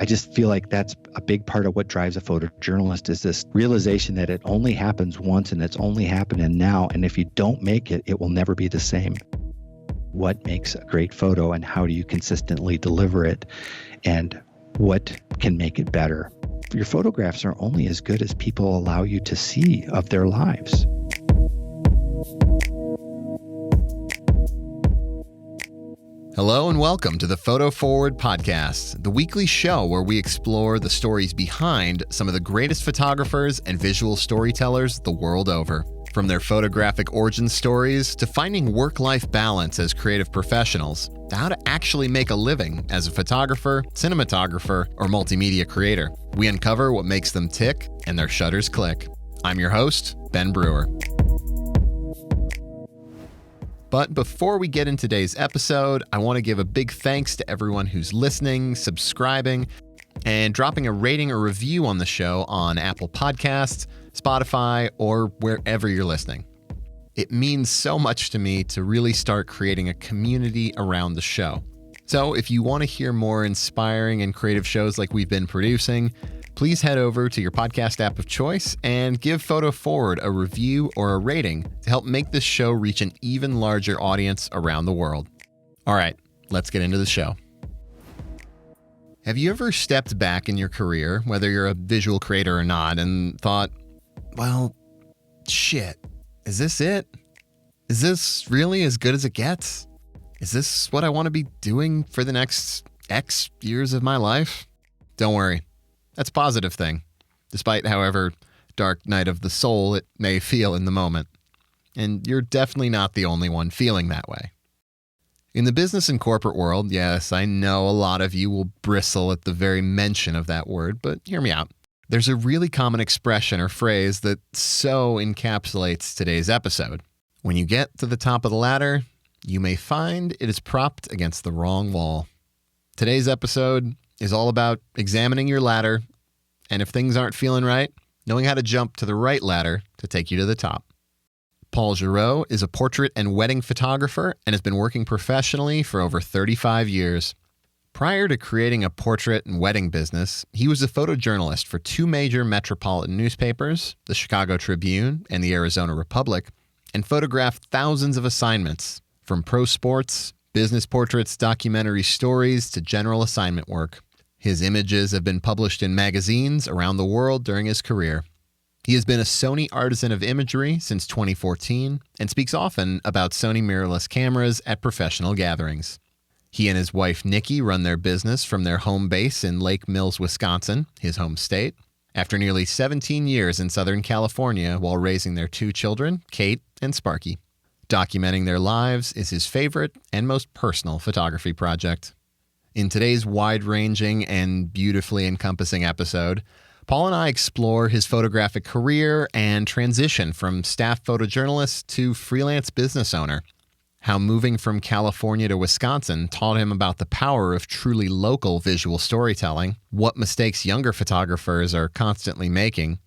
I just feel like that's a big part of what drives a photojournalist is this realization that it only happens once and it's only happening now. And if you don't make it, it will never be the same. What makes a great photo and how do you consistently deliver it? And what can make it better? Your photographs are only as good as people allow you to see of their lives. Hello and welcome to the Photo Forward podcast, the weekly show where we explore the stories behind some of the greatest photographers and visual storytellers the world over. From their photographic origin stories to finding work-life balance as creative professionals, to how to actually make a living as a photographer, cinematographer, or multimedia creator. We uncover what makes them tick and their shutters click. I'm your host, Ben Brewer. But before we get into today's episode, I want to give a big thanks to everyone who's listening, subscribing, and dropping a rating or review on the show on Apple Podcasts, Spotify, or wherever you're listening. It means so much to me to really start creating a community around the show. So if you want to hear more inspiring and creative shows like we've been producing, please head over to your podcast app of choice and give Photo Forward a review or a rating to help make this show reach an even larger audience around the world. All right, let's get into the show. Have you ever stepped back in your career, whether you're a visual creator or not, and thought, well, shit, is this it? Is this really as good as it gets? Is this what I want to be doing for the next X years of my life? Don't worry. That's a positive thing, despite however dark night of the soul it may feel in the moment. And you're definitely not the only one feeling that way. In the business and corporate world, yes, I know a lot of you will bristle at the very mention of that word, but hear me out. There's a really common expression or phrase that so encapsulates today's episode. When you get to the top of the ladder, you may find it is propped against the wrong wall. Today's episode is all about examining your ladder, and if things aren't feeling right, knowing how to jump to the right ladder to take you to the top. Paul Gero is a portrait and wedding photographer and has been working professionally for over 35 years. Prior to creating a portrait and wedding business, he was a photojournalist for two major metropolitan newspapers, the Chicago Tribune and the Arizona Republic, and photographed thousands of assignments, from pro sports, business portraits, documentary stories, to general assignment work. His images have been published in magazines around the world during his career. He has been a Sony artisan of imagery since 2014 and speaks often about Sony mirrorless cameras at professional gatherings. He and his wife, Nikki, run their business from their home base in Lake Mills, Wisconsin, his home state, after nearly 17 years in Southern California while raising their two children, Kate and Sparky. Documenting their lives is his favorite and most personal photography project. In today's wide-ranging and beautifully encompassing episode, Paul and I explore his photographic career and transition from staff photojournalist to freelance business owner, how moving from California to Wisconsin taught him about the power of truly local visual storytelling, what mistakes younger photographers are constantly making,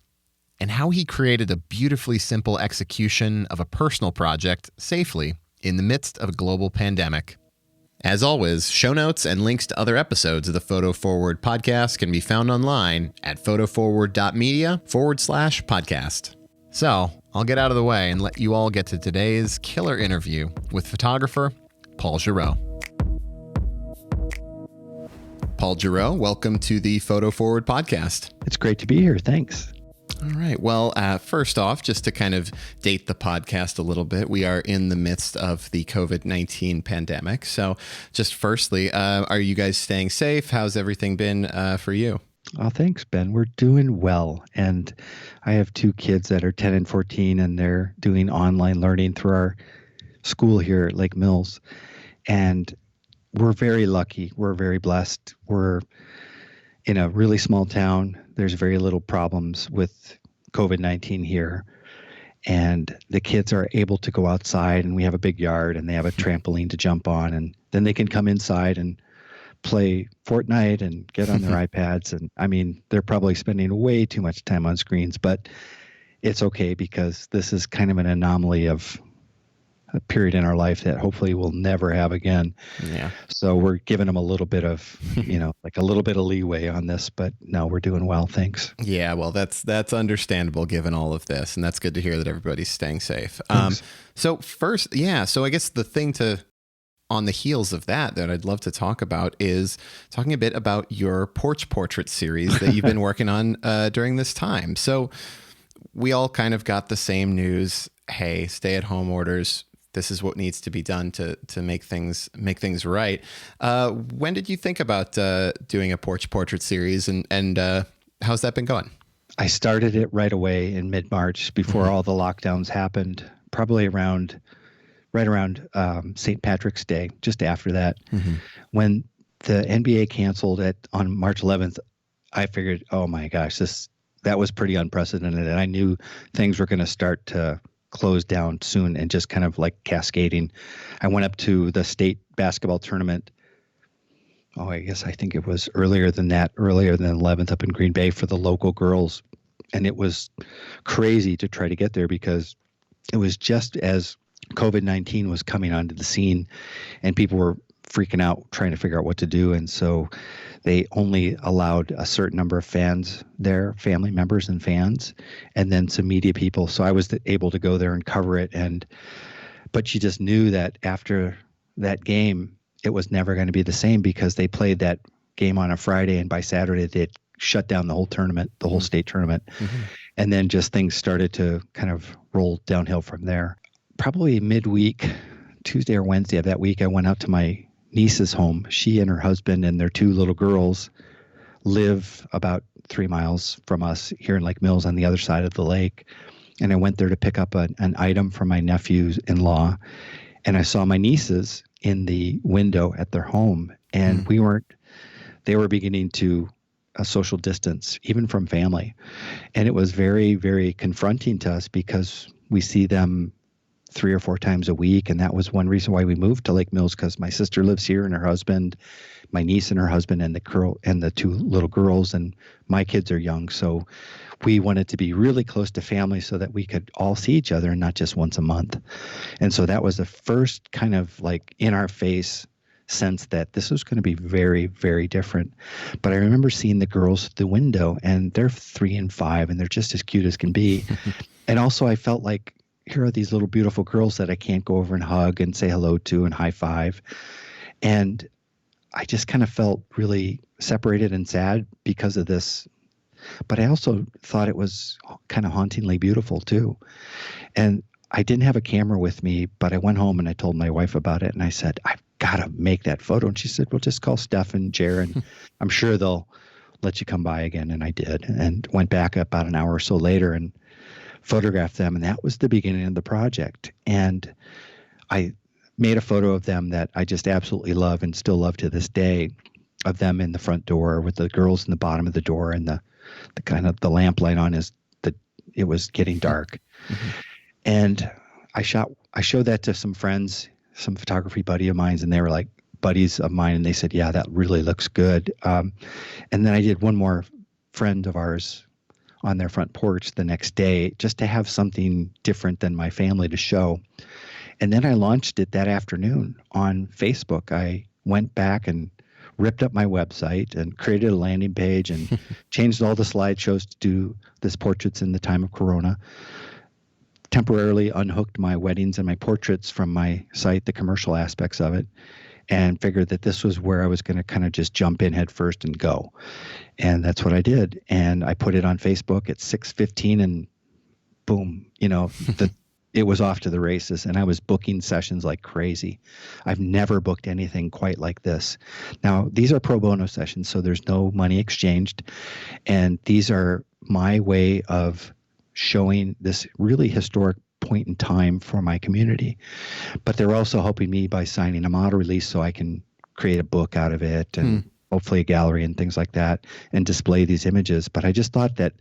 and how he created a beautifully simple execution of a personal project safely in the midst of a global pandemic. As always, show notes and links to other episodes of the Photo Forward podcast can be found online at photoforward.media/podcast. So, I'll get out of the way and let you all get to today's killer interview with photographer Paul Gero. Paul Gero, welcome to the Photo Forward podcast. It's great to be here. Thanks. All right. Well, first off, just to kind of date the podcast a little bit, we are in the midst of the COVID-19 pandemic. So just firstly, are you guys staying safe? How's everything been for you? Oh, thanks, Ben. We're doing well. And I have two kids that are 10 and 14, and they're doing online learning through our school here at Lake Mills. And we're very lucky. We're very blessed. We're in a really small town. There's very little problems with COVID-19 here. And the kids are able to go outside, and we have a big yard, and they have a trampoline to jump on. And then they can come inside and play Fortnite and get on their iPads. And I mean, they're probably spending way too much time on screens, but it's okay because this is kind of an anomaly of period in our life that hopefully we'll never have again. Yeah. So we're giving them a little bit of, like a little bit of leeway on this, but no, we're doing well. Thanks. Yeah, well, that's understandable given all of this, and that's good to hear that everybody's staying safe. So first, so I guess the thing on the heels of that I'd love to talk about is talking a bit about your porch portrait series that you've been working on during this time. So we all kind of got the same news. Hey, stay-at-home orders. This is what needs to be done to make things right. When did you think about doing a porch portrait series, and how's that been going? I started it right away in mid-March before all the lockdowns happened, probably right around St. Patrick's Day, just after that. When the NBA canceled it on March 11th, I figured, oh my gosh, that was pretty unprecedented. And I knew things were going to start to close down soon and just kind of like cascading. I went up to the state basketball tournament. Oh, I think it was earlier than 11th up in Green Bay for the local girls. And it was crazy to try to get there because it was just as COVID-19 was coming onto the scene and people were freaking out trying to figure out what to do. And so they only allowed a certain number of fans there, family members and fans, and then some media people. So I was able to go there and cover it. But you just knew that after that game, it was never going to be the same because they played that game on a Friday, and by Saturday they'd shut down the whole tournament, the whole state tournament. And then just things started to kind of roll downhill from there. Probably midweek, Tuesday or Wednesday of that week, I went out to my niece's home. She and her husband and their two little girls live about 3 miles from us here in Lake Mills on the other side of the lake. And I went there to pick up an item from my nephew-in-law. And I saw my nieces in the window at their home. And they were beginning to social distance, even from family. And it was very, very confronting to us because we see them 3 or 4 times a week. And that was one reason why we moved to Lake Mills, because my sister lives here and her husband, my niece and her husband, and the 2 little girls, and my kids are young. So we wanted to be really close to family so that we could all see each other and not just once a month. And so that was the first kind of like in our face sense that this was going to be very, very different. But I remember seeing the girls through the window, and they're 3 and 5 and they're just as cute as can be. And also I felt like, here are these little beautiful girls that I can't go over and hug and say hello to and high five. And I just kind of felt really separated and sad because of this. But I also thought it was kind of hauntingly beautiful too. And I didn't have a camera with me, but I went home and I told my wife about it. And I said, I've got to make that photo. And she said, well, just call Steph and Gero, and I'm sure they'll let you come by again. And I did, and went back about an hour or so later and photographed them. And that was the beginning of the project. And I made a photo of them that I just absolutely love and still love to this day, of them in the front door with the girls in the bottom of the door, and the kind of the lamplight on it was getting dark. And I showed that to some friends, some photography buddy of mine, and they were like buddies of mine, and they said, yeah, that really looks good. And then I did one more friend of ours on their front porch the next day, just to have something different than my family to show. And then I launched it that afternoon on Facebook. I went back and ripped up my website and created a landing page and changed all the slideshows to do this portraits in the time of Corona. Temporarily unhooked my weddings and my portraits from my site, the commercial aspects of it, and figured that this was where I was going to kind of just jump in head first and go. And that's what I did. And I put it on Facebook at 6:15, and boom, it was off to the races. And I was booking sessions like crazy. I've never booked anything quite like this. Now, these are pro bono sessions, so there's no money exchanged. And these are my way of showing this really historic point in time for my community. But they're also helping me by signing a model release so I can create a book out of it, and hopefully a gallery and things like that, and display these images. But I just thought that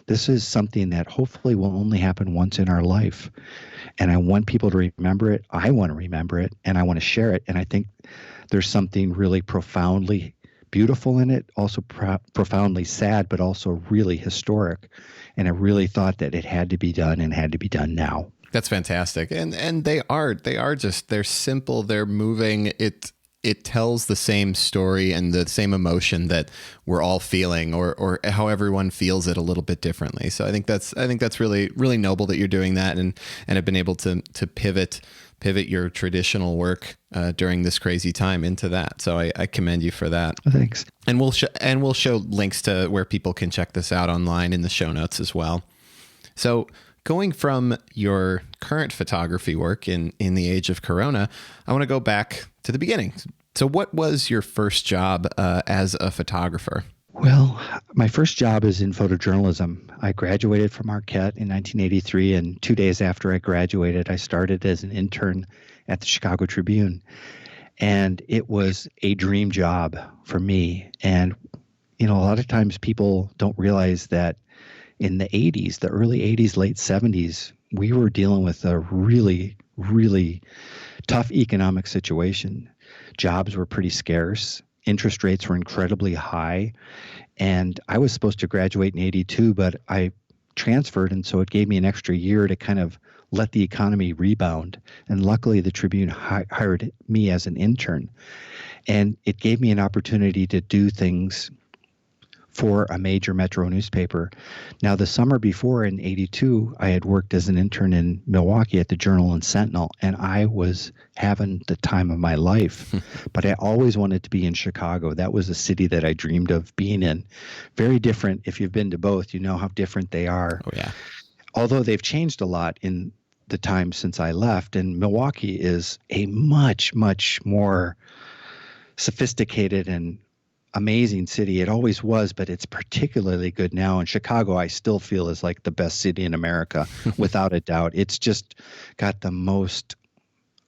this is something that hopefully will only happen once in our life. And I want people to remember it. I want to remember it, and I want to share it. And I think there's something really profoundly beautiful in it, also profoundly sad, but also really historic. And I really thought that it had to be done, and had to be done now. That's fantastic. And they're simple, they're moving. It tells the same story and the same emotion that we're all feeling, or how everyone feels it a little bit differently. So I think that's really, really noble that you're doing that and have been able to pivot your traditional work during this crazy time into that. So I commend you for that. Thanks. And we'll show links to where people can check this out online in the show notes as well. So going from your current photography work in the age of Corona, I want to go back to the beginning. So what was your first job as a photographer? Well, my first job is in photojournalism. I graduated from Marquette in 1983, and 2 days after I graduated, I started as an intern at the Chicago Tribune. And it was a dream job for me. And, a lot of times people don't realize that in the 80s, the early 80s, late 70s, we were dealing with a really, really tough economic situation. Jobs were pretty scarce. Interest rates were incredibly high. And I was supposed to graduate in 82, but I transferred. And so it gave me an extra year to kind of let the economy rebound. And luckily, the Tribune hired me as an intern. And it gave me an opportunity to do things for a major metro newspaper. Now, the summer before in 82, I had worked as an intern in Milwaukee at the Journal and Sentinel, and I was having the time of my life. But I always wanted to be in Chicago. That was a city that I dreamed of being in. Very different. If you've been to both, you know how different they are. Oh, yeah. Although they've changed a lot in the time since I left, and Milwaukee is a much, much more sophisticated and amazing city. It always was, but it's particularly good now. And Chicago, I still feel, is like the best city in America, without a doubt. It's just got the most,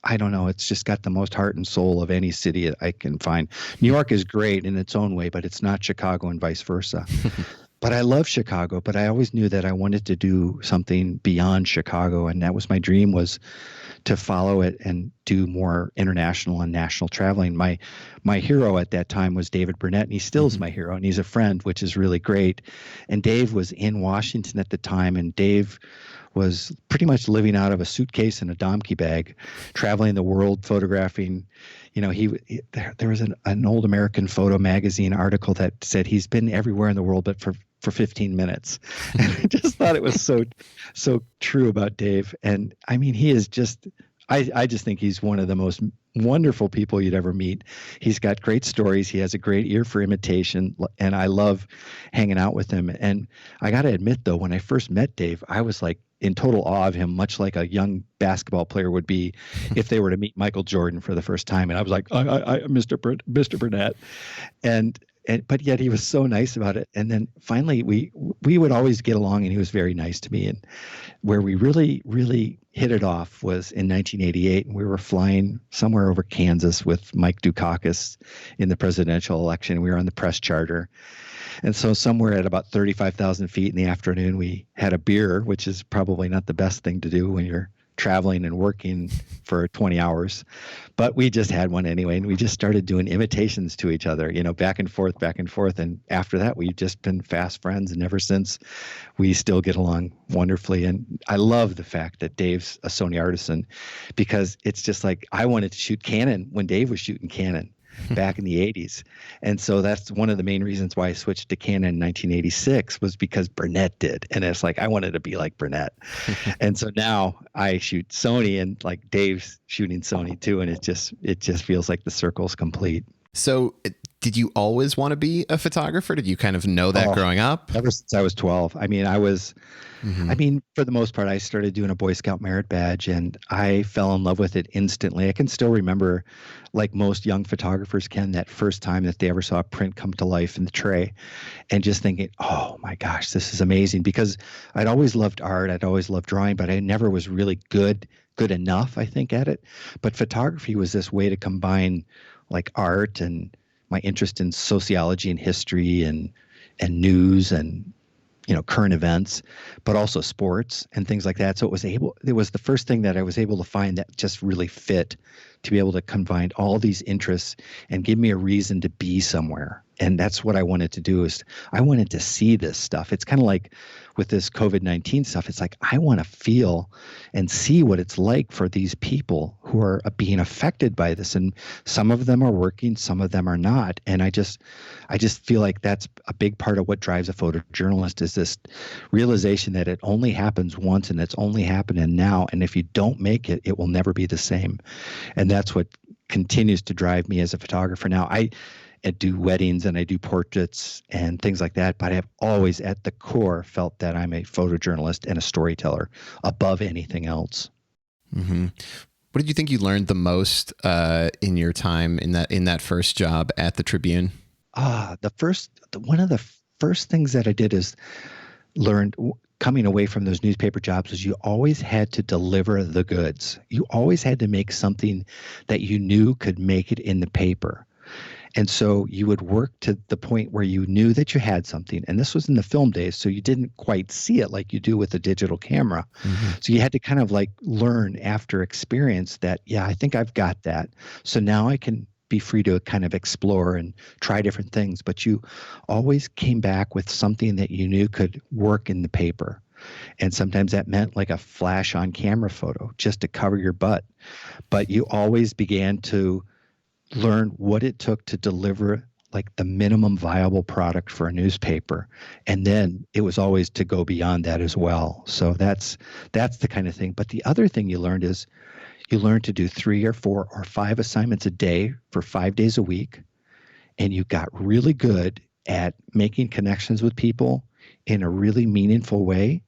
it's just got the most heart and soul of any city I can find. New York is great in its own way, but it's not Chicago and vice versa. But I love Chicago, but I always knew that I wanted to do something beyond Chicago. And that was my dream, was to follow it and do more international and national traveling. My hero at that time was David Burnett, and he still is my hero, and he's a friend, which is really great. And Dave was in Washington at the time, and Dave was pretty much living out of a suitcase and a donkey bag, traveling the world, photographing. There was an old American Photo magazine article that said he's been everywhere in the world, but for 15 minutes. And I just thought it was so true about Dave. And I mean, he is just, I just think he's one of the most wonderful people you'd ever meet. He's got great stories. He has a great ear for imitation, and I love hanging out with him. And I got to admit, though, when I first met Dave, I was like in total awe of him, much like a young basketball player would be if they were to meet Michael Jordan for the first time. And I was like, Mr. Burnett. But yet he was so nice about it. And then finally we would always get along, and he was very nice to me. And where we really, really hit it off was in 1988. And we were flying somewhere over Kansas with Mike Dukakis in the presidential election. We were on the press charter. And so somewhere at about 35,000 feet in the afternoon, we had a beer, which is probably not the best thing to do when you're traveling and working for 20 hours. But we just had one anyway, and we just started doing imitations to each other, back and forth. And after that, we've just been fast friends. And ever since, we still get along wonderfully. And I love the fact that Dave's a Sony artisan, because it's just like I wanted to shoot Canon when Dave was shooting Canon back in the 80s. And so that's one of the main reasons why I switched to Canon in 1986, was because Burnett did. And it's like I wanted to be like Burnett. And so now I shoot Sony, and like Dave's shooting Sony too. And it just feels like the circle's complete. So did you always want to be a photographer? Did you kind of know that growing up? Ever since I was 12. I mean, for the most part, I started doing a Boy Scout merit badge, and I fell in love with it instantly. I can still remember, like most young photographers can, that first time that they ever saw a print come to life in the tray, and just thinking, oh my gosh, this is amazing. Because I'd always loved art. I'd always loved drawing, but I never was really good enough, I think, at it. But photography was this way to combine like art and my interest in sociology and history and news and current events, but also sports and things like that. So it was the first thing that I was able to find that just really fit to be able to combine all these interests and give me a reason to be somewhere. And that's what I wanted to do, is I wanted to see this stuff. It's kind of like with this COVID-19 stuff. It's like, I want to feel and see what it's like for these people who are being affected by this. And some of them are working, some of them are not. And I just feel like that's a big part of what drives a photojournalist, is this realization that it only happens once and it's only happening now. And if you don't make it, it will never be the same. And that's what continues to drive me as a photographer now. I do weddings and I do portraits and things like that, but I have always at the core felt that I'm a photojournalist and a storyteller above anything else. Mm-hmm. What did you think you learned the most in your time in that first job at the Tribune? One of the first things that I did is learned, coming away from those newspaper jobs, is you always had to deliver the goods. You always had to make something that you knew could make it in the paper. And so you would work to the point where you knew that you had something. And this was in the film days, so you didn't quite see it like you do with a digital camera. Mm-hmm. So you had to kind of like learn after experience that, yeah, I think I've got that. So now I can be free to kind of explore and try different things. But you always came back with something that you knew could work in the paper. And sometimes that meant like a flash on camera photo just to cover your butt. But you always began to learn what it took to deliver like the minimum viable product for a newspaper. And then it was always to go beyond that as well. So that's the kind of thing. But the other thing you learned is you learned to do 3 or 4 or 5 assignments a day for 5 days a week. And you got really good at making connections with people in a really meaningful way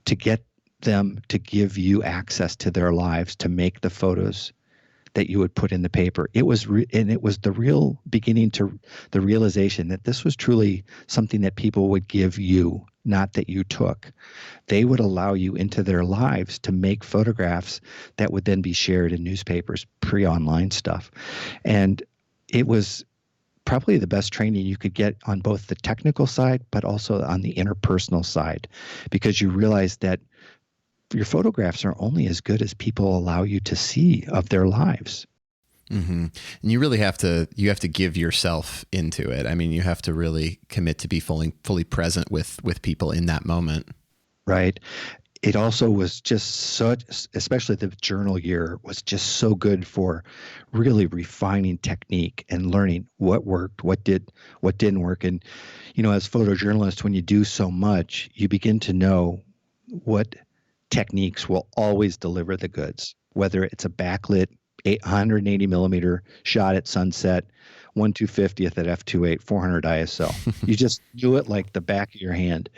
to get them to give you access to their lives, to make the photos that you would put in the paper. It was it was the real beginning to the realization that this was truly something that people would give you, not that you took. They would allow you into their lives to make photographs that would then be shared in newspapers, pre-online stuff. And it was probably the best training you could get on both the technical side, but also on the interpersonal side, because you realize that your photographs are only as good as people allow you to see of their lives. Mm-hmm. And you really have to give yourself into it. I mean, you have to really commit to be fully present with people in that moment. Right. It also was just such, especially the journal year, was just so good for really refining technique and learning what worked, what didn't work. And, as photojournalists, when you do so much, you begin to know what techniques will always deliver the goods, whether it's a backlit 180 millimeter shot at sunset, 1/250th at f2.8, 400 ISO. You just knew it like the back of your hand.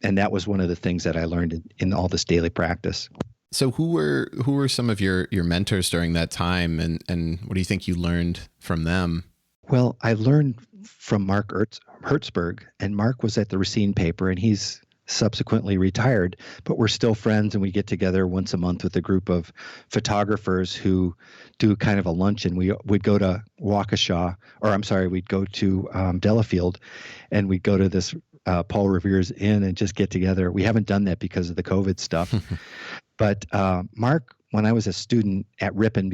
And that was one of the things that I learned in all this daily practice. So who were some of your mentors during that time, and what do you think you learned from them? Well, I learned from Mark Hertzberg, and Mark was at the Racine paper, and he's subsequently retired, but we're still friends, and we get together once a month with a group of photographers who do kind of a luncheon. We'd go to we'd go to Delafield, and we'd go to this Paul Revere's Inn and just get together. We haven't done that because of the COVID stuff. But Mark, when I was a student at Ripon,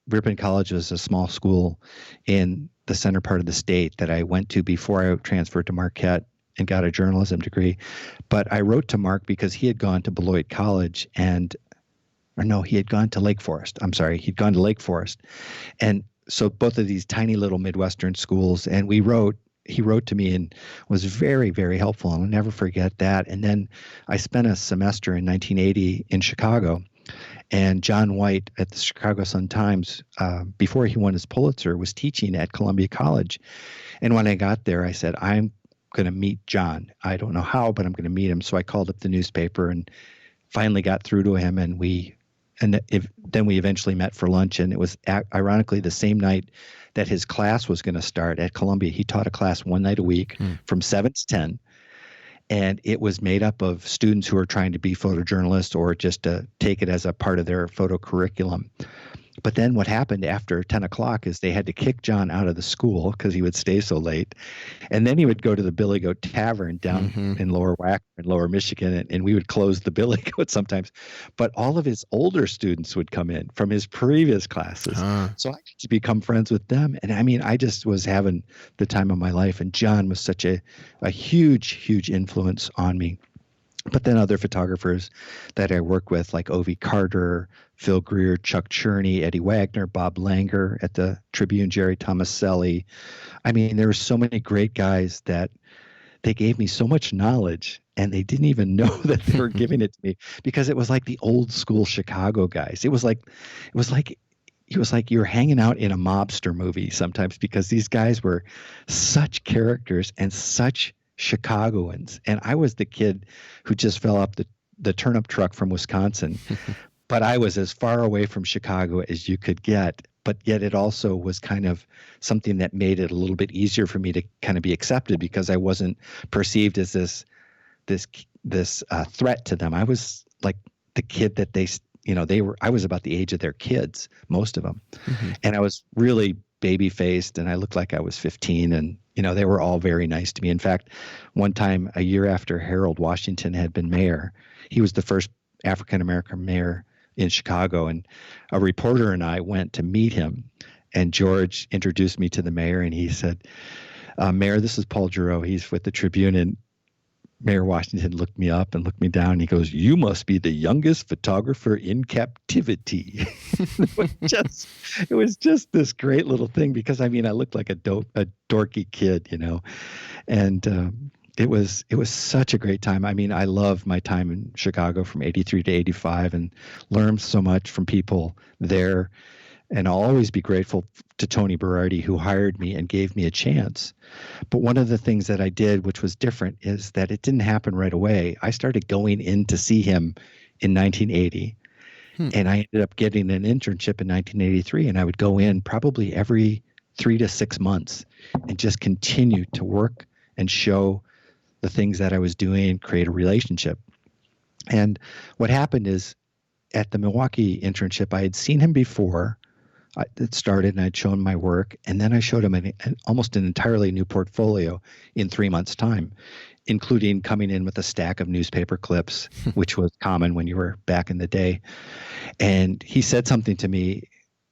Ripon College was a small school in the center part of the state that I went to before I transferred to Marquette and got a journalism degree. But I wrote to Mark because he had gone to Beloit College he had gone to Lake Forest. I'm sorry, he'd gone to Lake Forest. And so both of these tiny little Midwestern schools, and he wrote to me and was very, very helpful. And I'll never forget that. And then I spent a semester in 1980 in Chicago, and John White at the Chicago Sun-Times, before he won his Pulitzer, was teaching at Columbia College. And when I got there, I said, I'm going to meet John. I don't know how, but I'm going to meet him. So I called up the newspaper and finally got through to him, and then we eventually met for lunch. And it was ironically the same night that his class was going to start at Columbia. He taught a class one night a week from 7 to 10. And it was made up of students who are trying to be photojournalists or just to take it as a part of their photo curriculum. But then what happened after 10 o'clock is they had to kick John out of the school because he would stay so late. And then he would go to the Billy Goat Tavern down in Lower Wacker in Lower Michigan, and we would close the Billy Goat sometimes. But all of his older students would come in from his previous classes. So I got to become friends with them. And I mean, I just was having the time of my life. And John was such a huge, huge influence on me. But then other photographers that I work with, like Ovi Carter, Phil Greer, Chuck Cherney, Eddie Wagner, Bob Langer at the Tribune, Jerry Tomaselli. I mean, there were so many great guys that they gave me so much knowledge, and they didn't even know that they were giving it to me, because it was like the old school Chicago guys. It was like you were hanging out in a mobster movie sometimes, because these guys were such characters and such Chicagoans. And I was the kid who just fell off the turnip truck from Wisconsin, but I was as far away from Chicago as you could get. But yet it also was kind of something that made it a little bit easier for me to kind of be accepted, because I wasn't perceived as this threat to them. I was like the kid that I was about the age of their kids, most of them. And I was really baby faced, and I looked like I was 15, and they were all very nice to me. In fact, one time, a year after Harold Washington had been mayor, he was the first African American mayor in Chicago, and a reporter and I went to meet him, and George introduced me to the mayor, and he said, Mayor, this is Paul Gero. He's with the Tribune. And Mayor Washington looked me up and looked me down. And he goes, "You must be the youngest photographer in captivity." It was just this great little thing, because I mean, I looked like a dorky kid, and it was such a great time. I mean, I loved my time in Chicago from 83 to 85, and learned so much from people there. And I'll always be grateful to Tony Berardi, who hired me and gave me a chance. But one of the things that I did, which was different, is that it didn't happen right away. I started going in to see him in 1980, and I ended up getting an internship in 1983. And I would go in probably every 3 to 6 months and just continue to work and show the things that I was doing, create a relationship. And what happened is, at the Milwaukee internship, I had seen him before it started, and I'd shown my work, and then I showed him almost an entirely new portfolio in 3 months' time, including coming in with a stack of newspaper clips, which was common when you were back in the day. And he said something to me.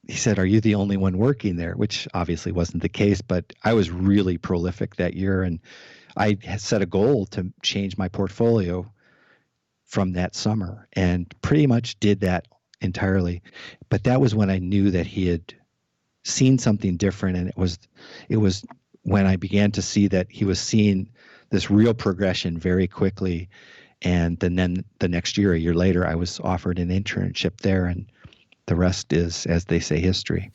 He said, "Are you the only one working there?" Which obviously wasn't the case, but I was really prolific that year, and I had set a goal to change my portfolio from that summer, and pretty much did that entirely. But that was when I knew that he had seen something different, and it was when I began to see that he was seeing this real progression very quickly. And then the next year, a year later, I was offered an internship there, and the rest is, as they say, history.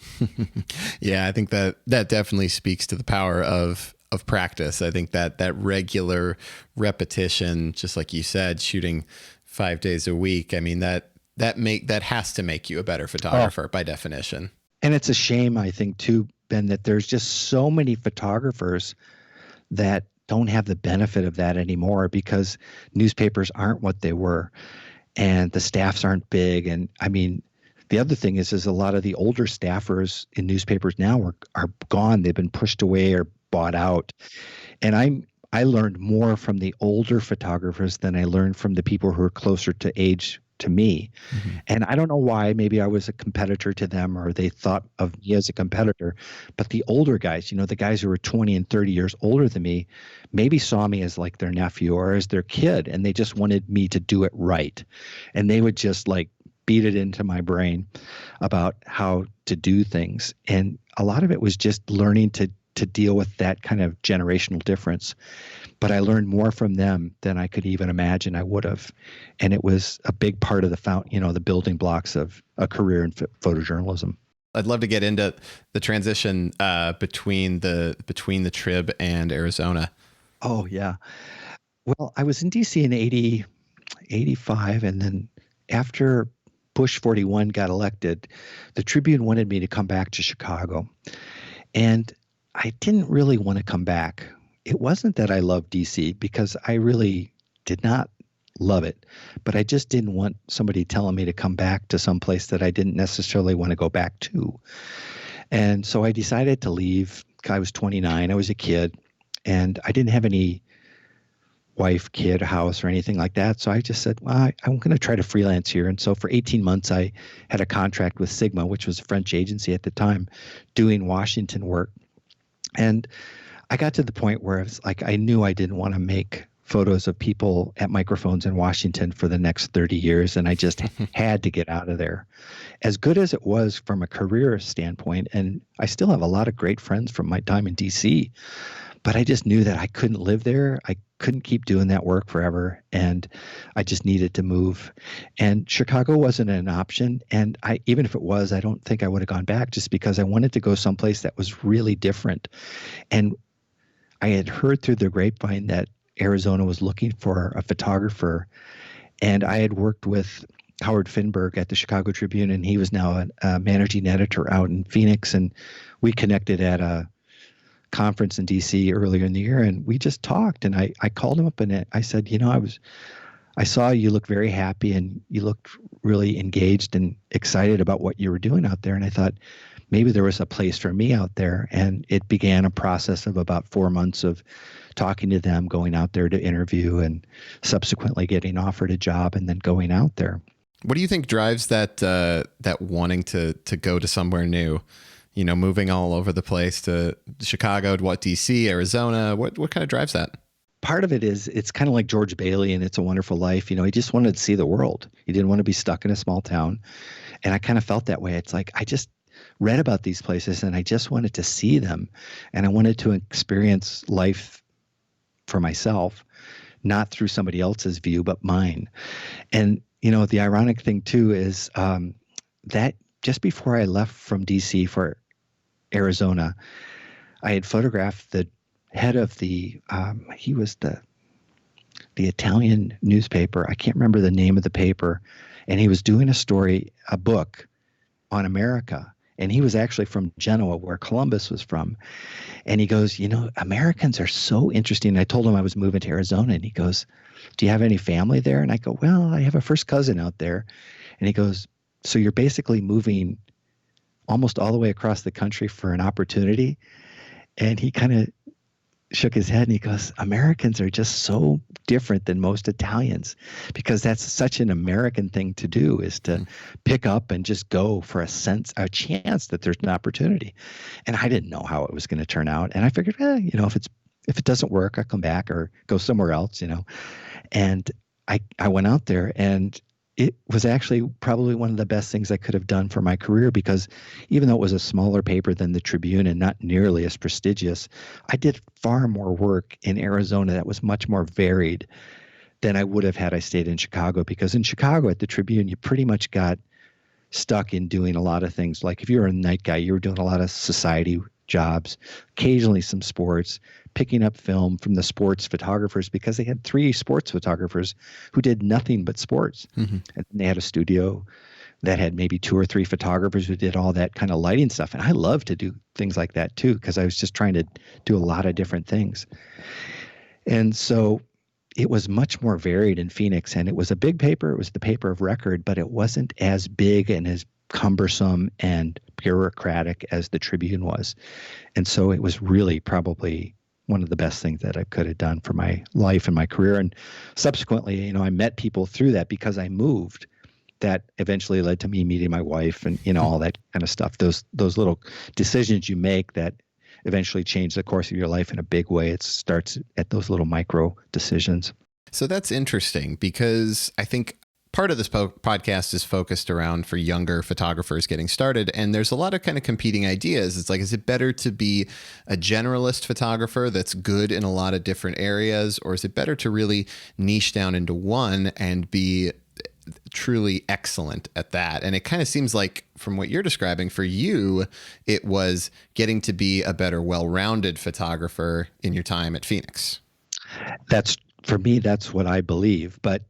Yeah, I think that definitely speaks to the power of practice. I think that regular repetition, just like you said, shooting 5 days a week. I mean, that has to make you a better photographer by definition. And it's a shame, I think, too, Ben, that there's just so many photographers that don't have the benefit of that anymore, because newspapers aren't what they were, and the staffs aren't big. And I mean, the other thing is a lot of the older staffers in newspapers now are gone. They've been pushed away or bought out. And I learned more from the older photographers than I learned from the people who are closer to age to me. And I don't know why. Maybe I was a competitor to them, or they thought of me as a competitor. But the older guys, the guys who were 20 and 30 years older than me, maybe saw me as like their nephew or as their kid, and they just wanted me to do it right. And they would just like beat it into my brain about how to do things. And a lot of it was just learning to deal with that kind of generational difference. But I learned more from them than I could even imagine I would have. And it was a big part of the building blocks of a career in photojournalism. I'd love to get into the transition between the Trib and Arizona. Oh, yeah. Well, I was in DC in 80, 85. And then after Bush 41 got elected, the Tribune wanted me to come back to Chicago. And I didn't really want to come back. It wasn't that I loved DC, because I really did not love it. But I just didn't want somebody telling me to come back to some place that I didn't necessarily want to go back to. And so I decided to leave. I was 29. I was a kid, and I didn't have any wife, kid, house, or anything like that. So I just said, well, I'm going to try to freelance here. And so for 18 months, I had a contract with Sigma, which was a French agency at the time, doing Washington work. And I got to the point where I was like, I knew I didn't want to make photos of people at microphones in Washington for the next 30 years. And I just had to get out of there. As good as it was from a career standpoint, and I still have a lot of great friends from my time in DC, but I just knew that I couldn't live there. I couldn't keep doing that work forever, and I just needed to move. And Chicago wasn't an option, and even if it was, I don't think I would have gone back, just because I wanted to go someplace that was really different. And I had heard through the grapevine that Arizona was looking for a photographer, and I had worked with Howard Finberg at the Chicago Tribune, and he was now a managing editor out in Phoenix, and we connected at a conference in DC earlier in the year, and we just talked. And I called him up and I said, I saw you look very happy and you looked really engaged and excited about what you were doing out there. And I thought maybe there was a place for me out there. And it began a process of about 4 months of talking to them, going out there to interview, and subsequently getting offered a job and then going out there. What do you think drives that wanting to go to somewhere new? Moving all over the place to Chicago, to DC, Arizona. What kind of drives that? Part of it is it's kind of like George Bailey in It's a Wonderful Life. He just wanted to see the world. He didn't want to be stuck in a small town. And I kind of felt that way. It's like I just read about these places and I just wanted to see them. And I wanted to experience life for myself, not through somebody else's view, but mine. And, the ironic thing too is that just before I left from DC for Arizona, I had photographed the head of he was the Italian newspaper. I can't remember the name of the paper. And he was doing a book on America. And he was actually from Genoa, where Columbus was from. And he goes, Americans are so interesting. And I told him I was moving to Arizona. And he goes, do you have any family there? And I go, well, I have a first cousin out there. And he goes, so you're basically moving almost all the way across the country for an opportunity? And he kind of shook his head and he goes, Americans are just so different than most Italians, because that's such an American thing to do, is to pick up and just go for a chance that there's an opportunity. And I didn't know how it was going to turn out. And I figured, if it doesn't work, I'll come back or go somewhere else, And I went out there, and it was actually probably one of the best things I could have done for my career, because even though it was a smaller paper than the Tribune and not nearly as prestigious, I did far more work in Arizona that was much more varied than I would have had I stayed in Chicago. Because in Chicago at the Tribune, you pretty much got stuck in doing a lot of things. Like if you were a night guy, you were doing a lot of society jobs, occasionally some sports, picking up film from the sports photographers, because they had 3 sports photographers who did nothing but sports. Mm-hmm. And they had a studio that had maybe 2 or 3 photographers who did all that kind of lighting stuff. And I love to do things like that too, because I was just trying to do a lot of different things. And so it was much more varied in Phoenix, and it was a big paper. It was the paper of record, but it wasn't as big and as cumbersome and bureaucratic as the Tribune was. And so it was really probably one of the best things that I could have done for my life and my career. And subsequently, I met people through that, because I moved, that eventually led to me meeting my wife and, all that kind of stuff. Those little decisions you make that eventually change the course of your life in a big way. It starts at those little micro decisions. So that's interesting, because I think part of this podcast is focused around for younger photographers getting started. And there's a lot of kind of competing ideas. It's like, is it better to be a generalist photographer that's good in a lot of different areas? Or is it better to really niche down into one and be truly excellent at that? And it kind of seems like, from what you're describing, for you, it was getting to be a better, well-rounded photographer in your time at Phoenix. For me, that's what I believe. But,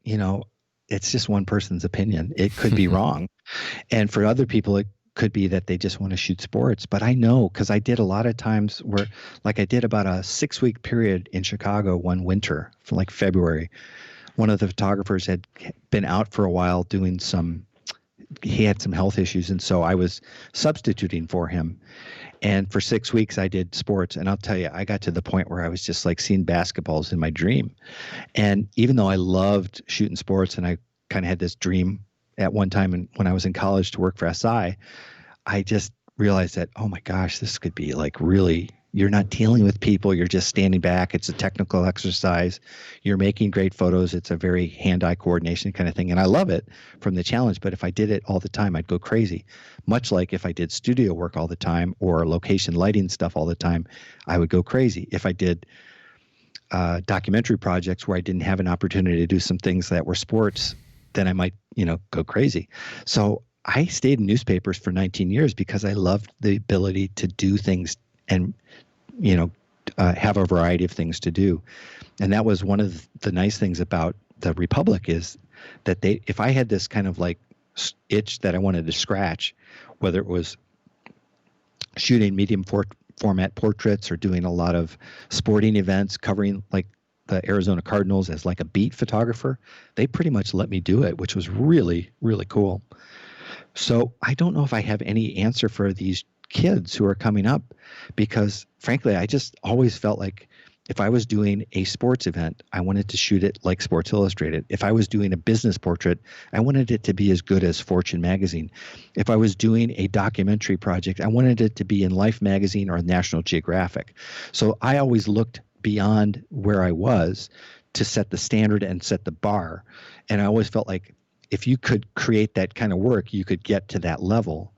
it's just one person's opinion. It could be wrong. And for other people, it could be that they just want to shoot sports. But I know, because I did a lot of times where, like I did about a 6-week period in Chicago one winter, from like February, one of the photographers had been out for a while he had some health issues. And so I was substituting for him. And for 6 weeks I did sports. And I'll tell you, I got to the point where I was just like seeing basketballs in my dream. And even though I loved shooting sports and I kind of had this dream at one time when I was in college to work for SI, I just realized that, oh my gosh, this could be like really, you're not dealing with people. You're just standing back. It's a technical exercise. You're making great photos. It's a very hand-eye coordination kind of thing. And I love it from the challenge. But if I did it all the time, I'd go crazy. Much like if I did studio work all the time or location lighting stuff all the time, I would go crazy. If I did documentary projects where I didn't have an opportunity to do some things that were sports, then I might, go crazy. So I stayed in newspapers for 19 years because I loved the ability to do things and, have a variety of things to do. And that was one of the nice things about the Republic is that if I had this kind of like itch that I wanted to scratch, whether it was shooting medium format portraits or doing a lot of sporting events, covering like the Arizona Cardinals as like a beat photographer, they pretty much let me do it, which was really, really cool. So I don't know if I have any answer for these kids who are coming up because frankly, I just always felt like if I was doing a sports event, I wanted to shoot it like Sports Illustrated. If I was doing a business portrait, I wanted it to be as good as Fortune magazine. If I was doing a documentary project, I wanted it to be in Life magazine or National Geographic. So I always looked beyond where I was to set the standard and set the bar. And I always felt like if you could create that kind of work, you could get to that level.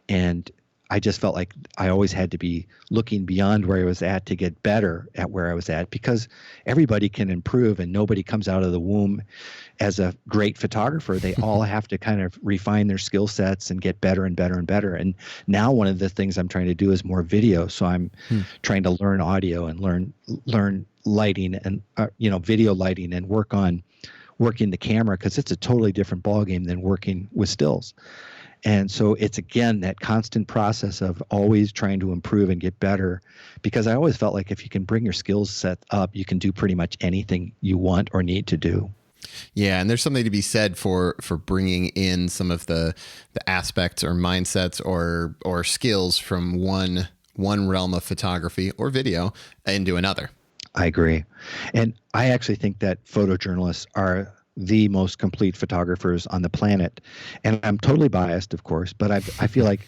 And I just felt like I always had to be looking beyond where I was at to get better at where I was at because everybody can improve and nobody comes out of the womb as a great photographer. They all have to kind of refine their skill sets and get better and better and better. And now one of the things I'm trying to do is more video. So I'm trying to learn audio and learn lighting and, video lighting and working the camera because it's a totally different ballgame than working with stills. And so it's, again, that constant process of always trying to improve and get better because I always felt like if you can bring your skills set up, you can do pretty much anything you want or need to do. Yeah, and there's something to be said for bringing in some of the aspects or mindsets or skills from one realm of photography or video into another. I agree. And I actually think that photojournalists are the most complete photographers on the planet. And I'm totally biased, of course, but I feel like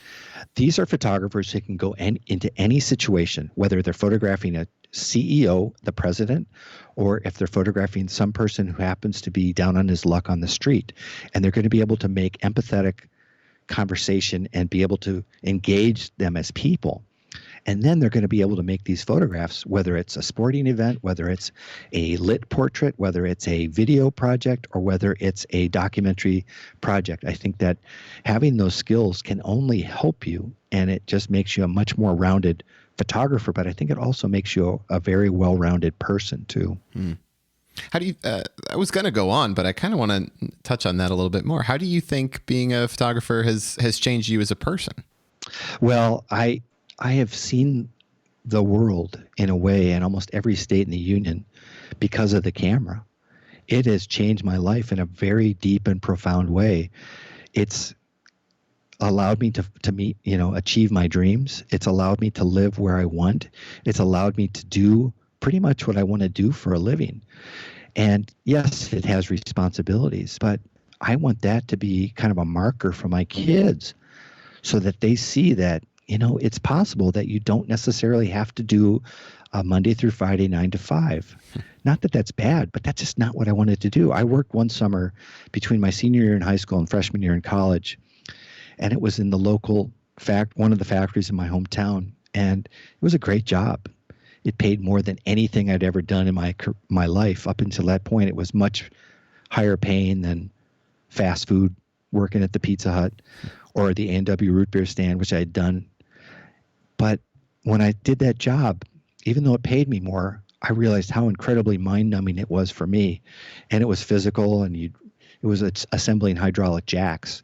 these are photographers who can go into any situation, whether they're photographing a CEO, the president, or if they're photographing some person who happens to be down on his luck on the street. And they're going to be able to make empathetic conversation and be able to engage them as people. And then they're going to be able to make these photographs, whether it's a sporting event, whether it's a lit portrait, whether it's a video project, or whether it's a documentary project. I think that having those skills can only help you, and it just makes you a much more rounded photographer. But I think it also makes you a very well-rounded person, too. How do you, I was going to go on, but I kind of want to touch on that a little bit more. How do you think being a photographer has changed you as a person? Well, I have seen the world in a way in almost every state in the union because of the camera. It has changed my life in a very deep and profound way. It's allowed me to meet, achieve my dreams. It's allowed me to live where I want. It's allowed me to do pretty much what I want to do for a living. And yes, it has responsibilities, but I want that to be kind of a marker for my kids so that they see that it's possible that you don't necessarily have to do a Monday through Friday, 9 to 5. Not that that's bad, but that's just not what I wanted to do. I worked one summer between my senior year in high school and freshman year in college, and it was in the local one of the factories in my hometown, and it was a great job. It paid more than anything I'd ever done in my life. Up until that point, it was much higher paying than fast food, working at the Pizza Hut or the A&W root beer stand, which I had done. But when I did that job, even though it paid me more, I realized how incredibly mind-numbing it was for me. And it was physical, and it was assembling hydraulic jacks.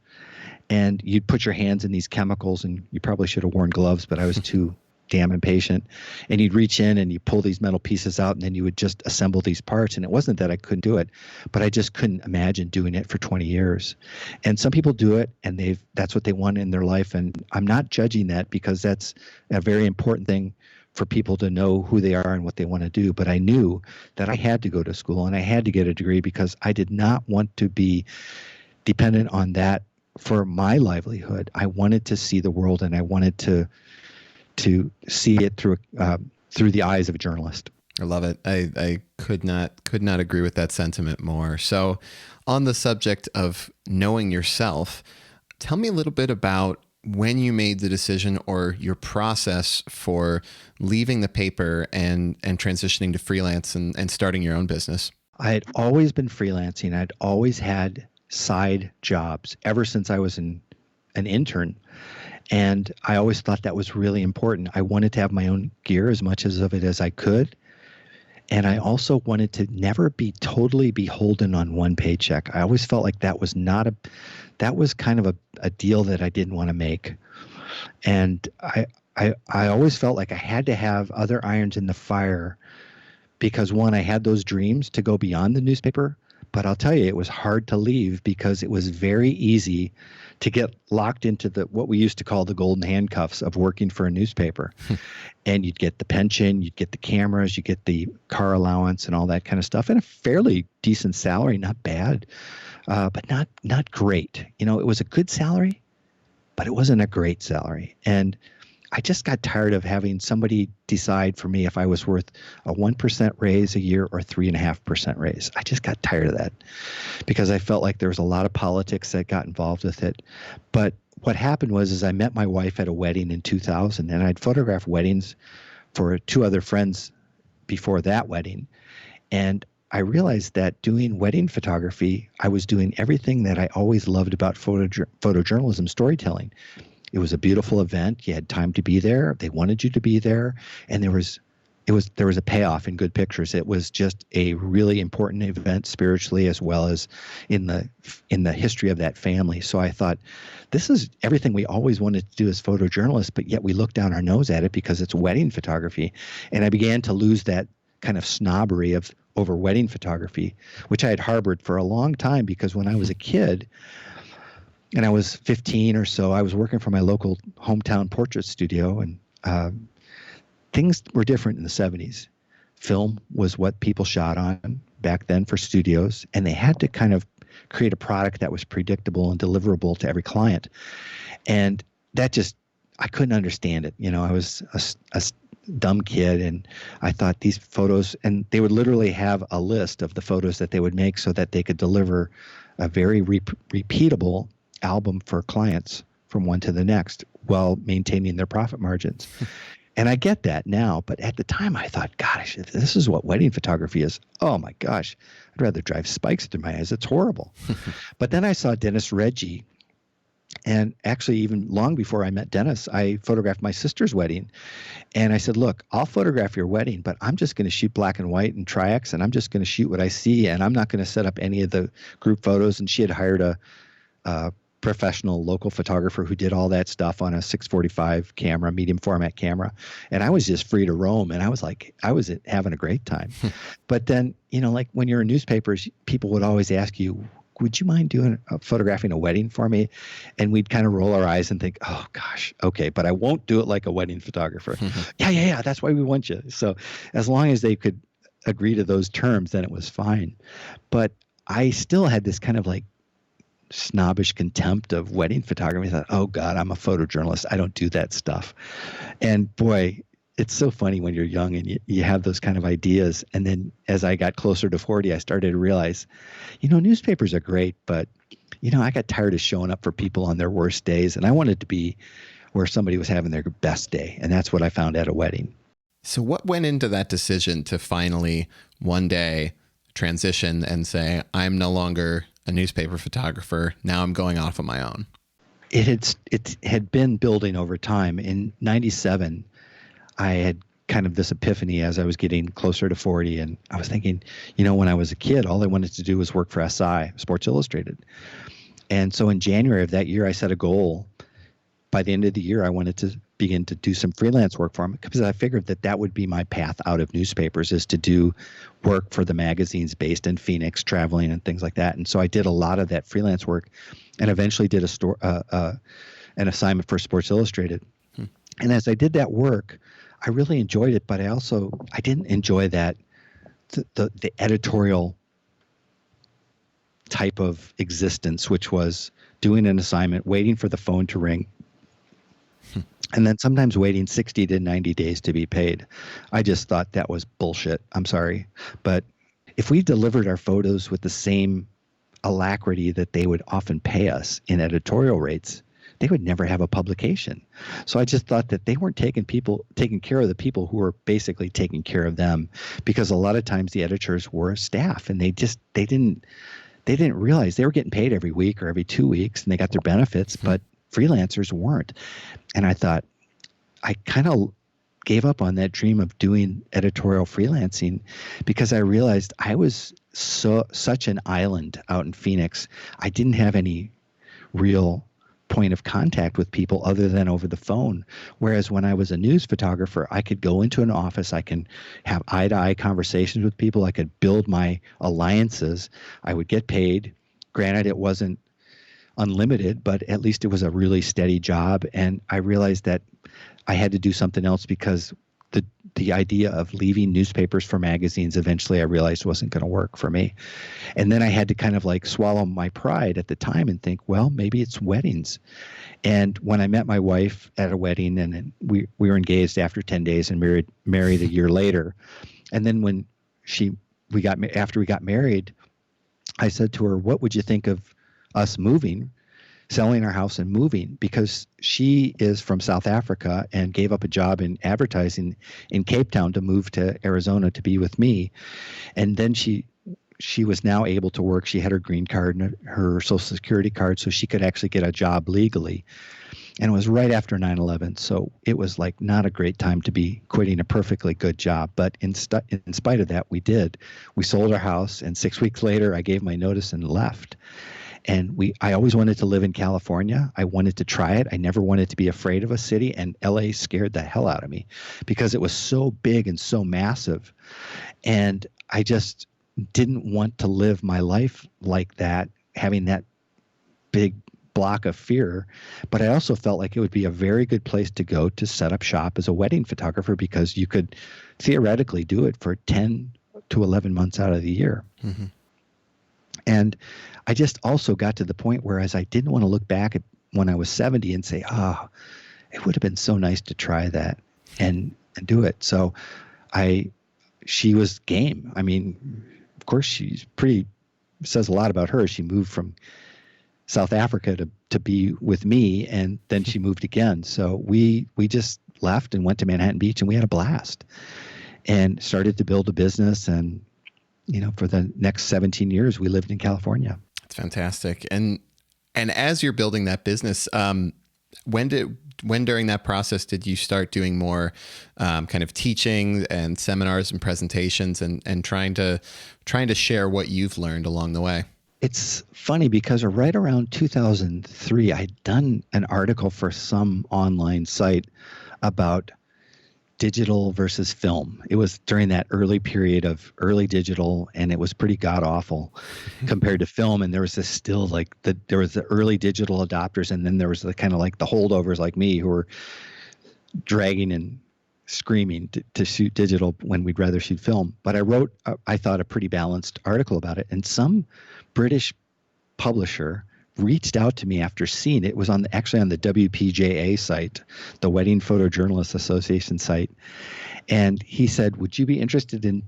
And you'd put your hands in these chemicals, and you probably should have worn gloves, but I was too damn impatient. And you'd reach in and you pull these metal pieces out, and then you would just assemble these parts. And it wasn't that I couldn't do it, but I just couldn't imagine doing it for 20 years. And some people do it, and that's what they want in their life. And I'm not judging that, because that's a very important thing for people to know who they are and what they want to do. But I knew that I had to go to school and I had to get a degree, because I did not want to be dependent on that for my livelihood. I wanted to see the world, and I wanted to see it through the eyes of a journalist. I love it. I could not agree with that sentiment more. So, on the subject of knowing yourself, tell me a little bit about when you made the decision, or your process for leaving the paper and transitioning to freelance and starting your own business. I had always been freelancing. I'd always had side jobs ever since I was an intern. And I always thought that was really important. I wanted to have my own gear, as much of it as I could. And I also wanted to never be totally beholden on one paycheck. I always felt like that was kind of a deal that I didn't want to make. And I always felt like I had to have other irons in the fire, because one, I had those dreams to go beyond the newspaper. But I'll tell you, it was hard to leave, because it was very easy to get locked into what we used to call the golden handcuffs of working for a newspaper. And you'd get the pension, you'd get the cameras, you get the car allowance and all that kind of stuff, and a fairly decent salary, not bad, but not great. It was a good salary, but it wasn't a great salary. And I just got tired of having somebody decide for me if I was worth a 1% raise a year or 3.5% raise. I just got tired of that, because I felt like there was a lot of politics that got involved with it. But what happened was I met my wife at a wedding in 2000, and I'd photographed weddings for 2 other friends before that wedding. And I realized that doing wedding photography, I was doing everything that I always loved about photojournalism storytelling. It was a beautiful event. You had time to be there. They wanted you to be there. And there was a payoff in good pictures. It was just a really important event spiritually, as well as in the history of that family. So I thought, this is everything we always wanted to do as photojournalists, but yet we look down our nose at it because it's wedding photography. And I began to lose that kind of snobbery over wedding photography, which I had harbored for a long time, because when I was a kid, and I was 15 or so, I was working for my local hometown portrait studio, and things were different in the 70s. Film was what people shot on back then for studios, and they had to kind of create a product that was predictable and deliverable to every client. And that I couldn't understand it. I was a dumb kid, and I thought these photos, and they would literally have a list of the photos that they would make so that they could deliver a very repeatable album for clients from one to the next, while maintaining their profit margins. And I get that now, but at the time I thought, gosh, if this is what wedding photography is, oh my gosh, I'd rather drive spikes through my eyes. It's horrible. But then I saw Dennis Reggie, and actually even long before I met Dennis, I photographed my sister's wedding. And I said, look, I'll photograph your wedding, but I'm just going to shoot black and white and Tri-X, and I'm just going to shoot what I see, and I'm not going to set up any of the group photos. And she had hired a professional local photographer who did all that stuff on a 645 camera, medium format camera. And I was just free to roam. And I was having a great time. But then, like when you're in newspapers, people would always ask you, would you mind photographing a wedding for me? And we'd kind of roll our eyes and think, oh gosh, okay, but I won't do it like a wedding photographer. Yeah. That's why we want you. So as long as they could agree to those terms, then it was fine. But I still had this kind of like snobbish contempt of wedding photography. I thought, oh God, I'm a photojournalist. I don't do that stuff. And boy, it's so funny when you're young and you have those kind of ideas. And then as I got closer to 40, I started to realize, newspapers are great, but, I got tired of showing up for people on their worst days. And I wanted to be where somebody was having their best day. And that's what I found at a wedding. So what went into that decision to finally one day transition and say, I'm no longer a newspaper photographer. Now I'm going off on my own? It had been building over time. In 97, I had kind of this epiphany as I was getting closer to 40. And I was thinking, when I was a kid, all I wanted to do was work for SI, Sports Illustrated. And so in January of that year, I set a goal. By the end of the year, I wanted to begin to do some freelance work for them, because I figured that would be my path out of newspapers, is to do work for the magazines based in Phoenix, traveling and things like that. And so I did a lot of that freelance work, and eventually did an assignment for Sports Illustrated. And as I did that work, I really enjoyed it, but I didn't enjoy that the editorial type of existence, which was doing an assignment, waiting for the phone to ring, and then sometimes waiting 60 to 90 days to be paid. I just thought that was bullshit. I'm sorry. But if we delivered our photos with the same alacrity that they would often pay us in editorial rates, they would never have a publication. So I just thought that they weren't taking care of the people who were basically taking care of them, because a lot of times the editors were staff, and they didn't realize they were getting paid every week or every 2 weeks, and they got their benefits, but freelancers weren't. And I thought, I kind of gave up on that dream of doing editorial freelancing, because I realized I was such an island out in Phoenix. I didn't have any real point of contact with people other than over the phone. Whereas when I was a news photographer, I could go into an office, I can have eye-to-eye conversations with people, I could build my alliances, I would get paid. Granted, it wasn't unlimited, but at least it was a really steady job. And I realized that I had to do something else, because the idea of leaving newspapers for magazines, eventually I realized wasn't going to work for me. And then I had to kind of like swallow my pride at the time and think, well, maybe it's weddings. And when I met my wife at a wedding, and we were engaged after 10 days and married a year later. And then when after we got married, I said to her, what would you think of us moving, selling our house and moving? Because she is from South Africa and gave up a job in advertising in Cape Town to move to Arizona to be with me. And then she was now able to work. She had her green card and her Social Security card, so she could actually get a job legally. And it was right after 9/11, so it was like not a great time to be quitting a perfectly good job. But in spite of that, we did. We sold our house, and 6 weeks later, I gave my notice and left. And I always wanted to live in California. I wanted to try it. I never wanted to be afraid of a city, and LA scared the hell out of me because it was so big and so massive. And I just didn't want to live my life like that, having that big block of fear. But I also felt like it would be a very good place to go to set up shop as a wedding photographer, because you could theoretically do it for 10 to 11 months out of the year. Mm-hmm. And I just also got to the point where, as I didn't want to look back at when I was 70 and say, it would have been so nice to try that and do it. So she was game. I mean, of course, says a lot about her. She moved from South Africa to be with me, and then she moved again. So we just left and went to Manhattan Beach, and we had a blast and started to build a business. And for the next 17 years, we lived in California. That's fantastic. And as you're building that business, when during that process did you start doing more kind of teaching and seminars and presentations and trying to share what you've learned along the way? It's funny because right around 2003, I'd done an article for some online site about digital versus film. It was during that early period of early digital, and it was pretty god awful compared to film. And there was there was the early digital adopters, and then there was the kind of like the holdovers like me who were dragging and screaming to shoot digital when we'd rather shoot film. But I wrote, I thought, a pretty balanced article about it, and some British publisher reached out to me after seeing it. It was actually on the WPJA site, the Wedding Photojournalists Association site. And he said, would you be interested in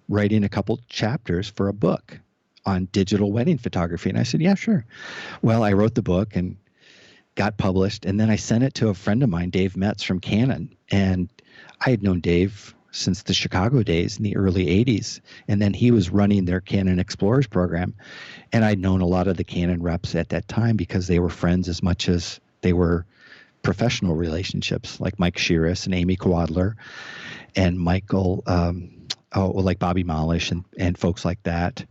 writing a couple chapters for a book on digital wedding photography? And I said, yeah, sure. Well, I wrote the book and got published. And then I sent it to a friend of mine, Dave Metz from Canon. And I had known Dave since the Chicago days in the early 80s. And then he was running their Canon Explorers program. And I'd known a lot of the Canon reps at that time because they were friends as much as they were professional relationships, like Mike Shearis and Amy Kwadler and Michael, like Bobby Malish and folks like that.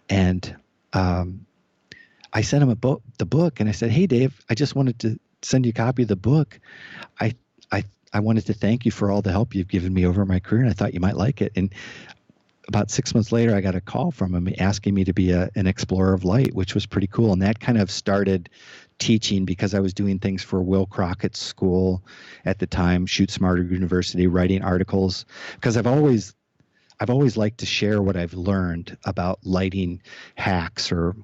And I sent him the book, and I said, hey, Dave, I just wanted to send you a copy of the book. I, I wanted to thank you for all the help you've given me over my career, and I thought you might like it. And about 6 months later, I got a call from him asking me to be an explorer of light, which was pretty cool. And that kind of started teaching, because I was doing things for Will Crockett's school at the time, Shoot Smarter University, writing articles, because I've always liked to share what I've learned about lighting hacks or,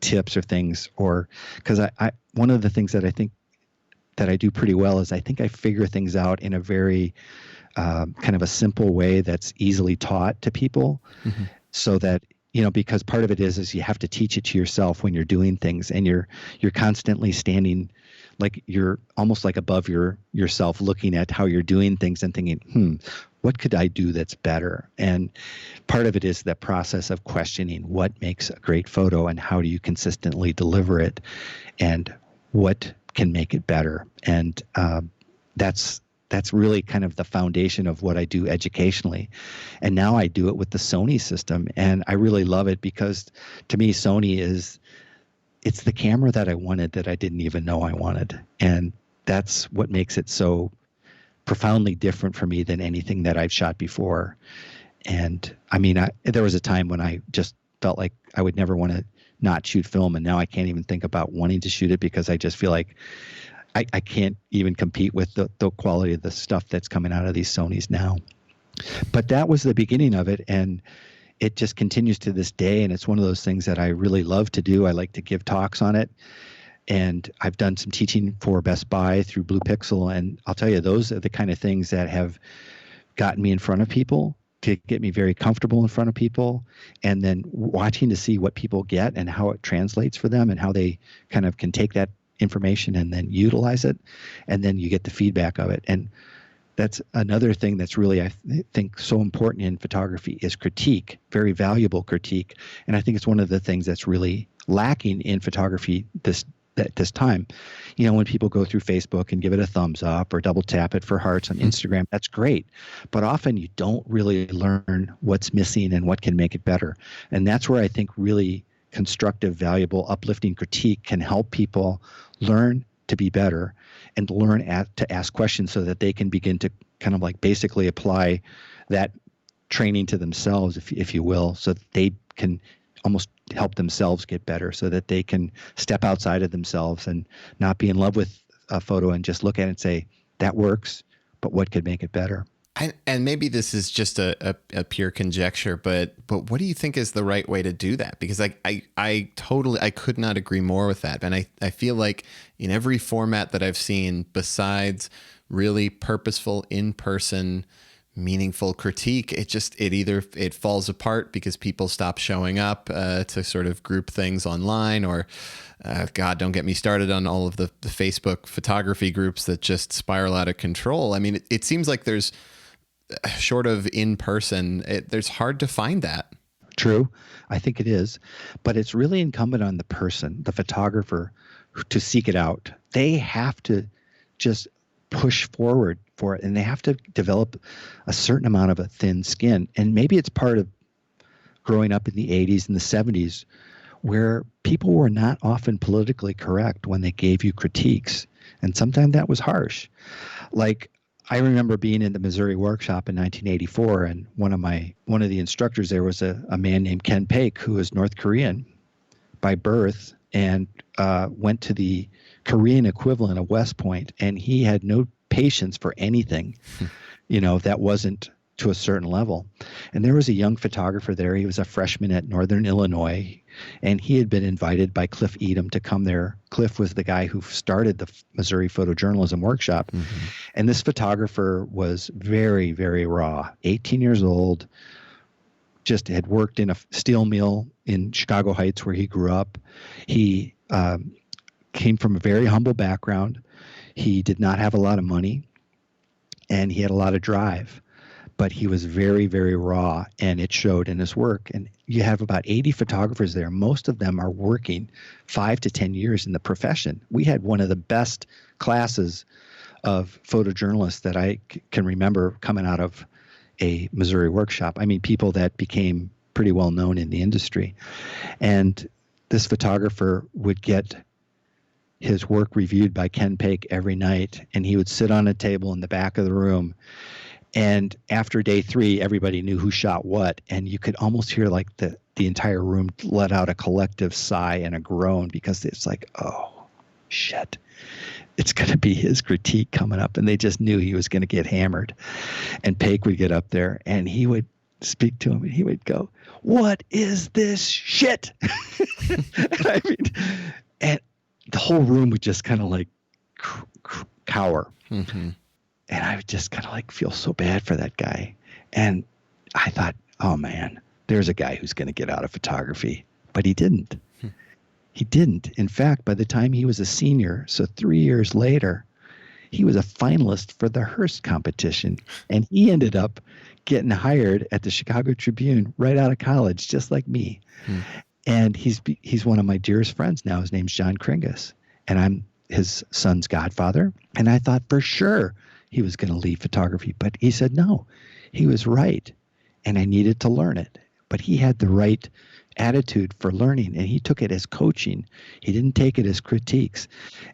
tips or things, or because I one of the things that I think that I do pretty well is I think I figure things out in a very kind of a simple way that's easily taught to people, so that, because part of it is you have to teach it to yourself when you're doing things, and you're constantly standing, like you're almost like above yourself, looking at how you're doing things and thinking, what could I do that's better? And part of it is that process of questioning what makes a great photo and how do you consistently deliver it, and what can make it better. And that's really kind of the foundation of what I do educationally. And now I do it with the Sony system, and I really love it, because to me, Sony it's the camera that I wanted that I didn't even know I wanted. And that's what makes it so profoundly different for me than anything that I've shot before. And I mean, there was a time when I just felt like I would never want to not shoot film, and now I can't even think about wanting to shoot it, because I just feel like I can't even compete with the quality of the stuff that's coming out of these Sonys now. But that was the beginning of it, and it just continues to this day, and it's one of those things that I really love to do. I like to give talks on it, and I've done some teaching for Best Buy through Blue Pixel, and I'll tell you, those are the kind of things that have gotten me in front of people, to get me very comfortable in front of people, and then watching to see what people get and how it translates for them, and how they kind of can take that information and then utilize it, and then you get the feedback of it. And that's another thing that's really, I think, so important in photography is critique, very valuable critique. And I think it's one of the things that's really lacking in photography at this time. When people go through Facebook and give it a thumbs up or double tap it for hearts on Instagram, that's great. But often you don't really learn what's missing and what can make it better. And that's where I think really constructive, valuable, uplifting critique can help people learn to be better, and learn to ask questions, so that they can begin to kind of like basically apply that training to themselves, if you will, so that they can almost help themselves get better, so that they can step outside of themselves and not be in love with a photo and just look at it and say, that works, but what could make it better? And maybe this is just a pure conjecture, but what do you think is the right way to do that? Because I could not agree more with that. And I feel like in every format that I've seen, besides really purposeful, in-person, meaningful critique, it falls apart because people stop showing up to sort of group things online, or God, don't get me started on all of the Facebook photography groups that just spiral out of control. I mean, it seems like there's, short of in person, there's hard to find that. True. I think it is. But it's really incumbent on the person, the photographer, to seek it out. They have to just push forward for it, and they have to develop a certain amount of a thin skin. And maybe it's part of growing up in the 80s and the 70s, where people were not often politically correct when they gave you critiques. And sometimes that was harsh. Like, I remember being in the Missouri workshop in 1984, and one of the instructors there was a man named Ken Paik, who was North Korean by birth, and went to the Korean equivalent of West Point, and he had no patience for anything, that wasn't to a certain level. And there was a young photographer there. He was a freshman at Northern Illinois, and he had been invited by Cliff Edom to come there. Cliff was the guy who started the Missouri Photojournalism workshop. Mm-hmm. And this photographer was very, very raw, 18 years old, just had worked in a steel mill in Chicago Heights where he grew up. He came from a very humble background. He did not have a lot of money, and he had a lot of drive. But he was very, very raw, and it showed in his work. And you have about 80 photographers there. Most of them are working 5 to 10 years in the profession. We had one of the best classes of photojournalists that I can remember coming out of a Missouri workshop. I mean, people that became pretty well known in the industry. And this photographer would get his work reviewed by Ken Paik every night, and he would sit on a table in the back of the room. And after day 3, everybody knew who shot what, and you could almost hear like the entire room let out a collective sigh and a groan, because it's like, oh, shit. It's going to be his critique coming up, and they just knew he was going to get hammered. And Paik would get up there, and he would speak to him, and he would go, "What is this shit?" I mean, and the whole room would just kind of like cower. Mm-hmm. And I would just kind of like feel so bad for that guy. And I thought, oh man, there's a guy who's going to get out of photography. But he didn't. He didn't. In fact, by the time he was a senior, so 3 years later, he was a finalist for the Hearst competition. And he ended up getting hired at the Chicago Tribune right out of college, just like me. And he's one of my dearest friends now. His name's John Kringus. And I'm his son's godfather. And I thought for sure he was going to leave photography. But he said no. He was right. And I needed to learn it. But he had the right attitude for learning, and he took it as coaching. He didn't take it as critiques.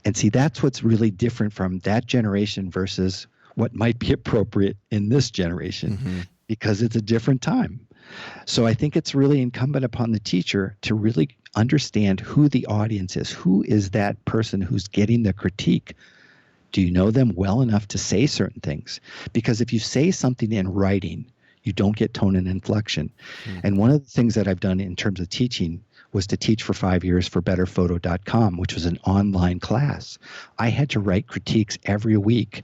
And see, that's what's really different from that generation versus what might be appropriate in this generation, because it's a different time. So I think it's really incumbent upon the teacher to really understand who the audience is. Who is that person who's getting the critique? Do you know them well enough to say certain things? Because if you say something in writing, you don't get tone and inflection. And one of the things that I've done in terms of teaching was to teach for 5 years for betterphoto.com, which was an online class. I had to write critiques every week,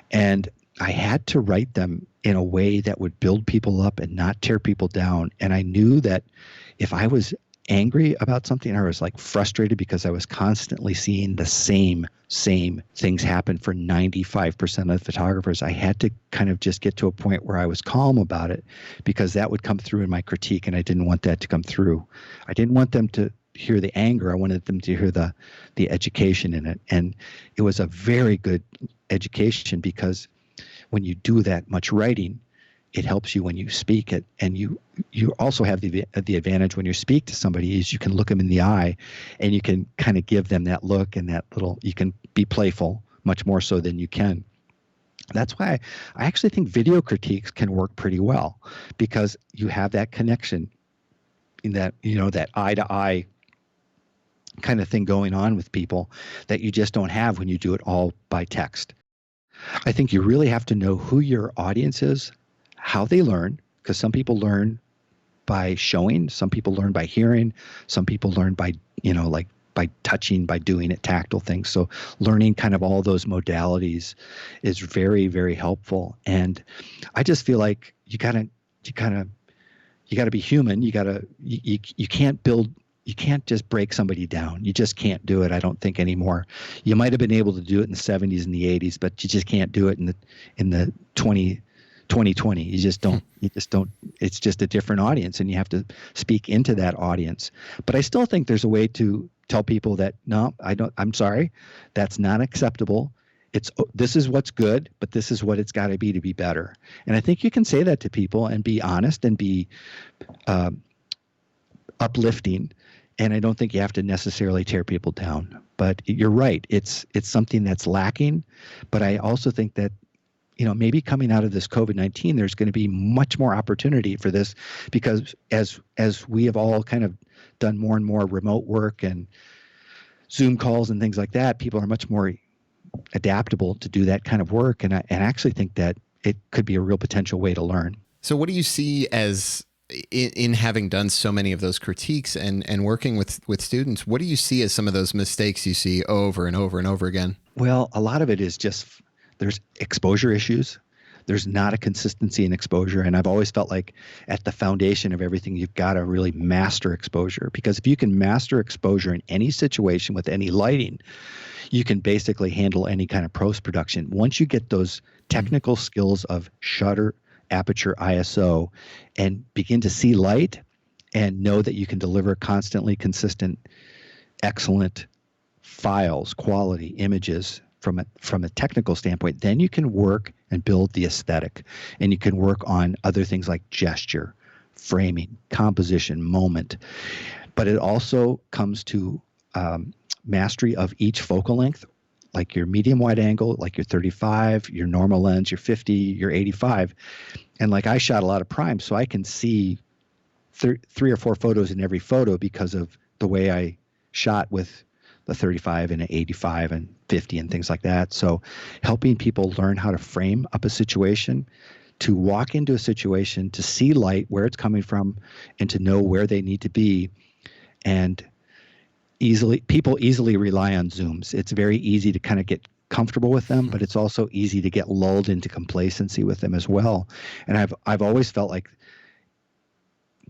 and I had to write them in a way that would build people up and not tear people down. And I knew that if I was angry about something, I was like frustrated because I was constantly seeing the same things happen for 95% of the photographers. I had to kind of just get to a point where I was calm about it, because that would come through in my critique, and I didn't want that to come through. I didn't want them to hear the anger. I wanted them to hear the education in it. And it was a very good education, because when you do that much writing, it helps you when you speak it. And you also have the advantage when you speak to somebody is you can look them in the eye, and you can kind of give them that look and that little, you can be playful much more so than you can. That's why I actually think video critiques can work pretty well, because you have that connection in that, that eye to eye kind of thing going on with people that you just don't have when you do it all by text. I think you really have to know who your audience is, how they learn, because some people learn by showing, some people learn by hearing, some people learn by, by touching, by doing it, tactile things. So learning kind of all those modalities is very, very helpful. And I just feel like you gotta be human. You can't just break somebody down. You just can't do it, I don't think, anymore. You might have been able to do it in the 70s and the 80s, but you just can't do it in the 2020. You just don't, it's just a different audience, and you have to speak into that audience. But I still think there's a way to tell people that, no, I'm sorry, that's not acceptable. This is what's good, but this is what it's got to be better. And I think you can say that to people and be honest and be uplifting. And I don't think you have to necessarily tear people down. But you're right. It's something that's lacking. But I also think that, maybe coming out of this COVID-19, there's going to be much more opportunity for this, because as we have all kind of done more and more remote work and Zoom calls and things like that, people are much more adaptable to do that kind of work. And I actually think that it could be a real potential way to learn. So what do you see as, in having done so many of those critiques and working with students, what do you see as some of those mistakes you see over and over and over again? Well, a lot of it is just, there's exposure issues. There's not a consistency in exposure. And I've always felt like at the foundation of everything, you've got to really master exposure, because if you can master exposure in any situation with any lighting, you can basically handle any kind of post-production. Once you get those technical skills of shutter, aperture, ISO, and begin to see light and know that you can deliver constantly consistent, excellent files, quality images from a technical standpoint, then you can work and build the aesthetic, and you can work on other things like gesture, framing, composition, moment. But it also comes to mastery of each focal length, like your medium wide angle, like your 35, your normal lens, your 50, your 85. And like I shot a lot of prime, so I can see three or four photos in every photo because of the way I shot with the 35 and an 85 and 50 and things like that. So helping people learn how to frame up a situation, to walk into a situation, to see light, where it's coming from, and to know where they need to be. And people easily rely on zooms. It's very easy to kind of get comfortable with them, but it's also easy to get lulled into complacency with them as well. And I've always felt like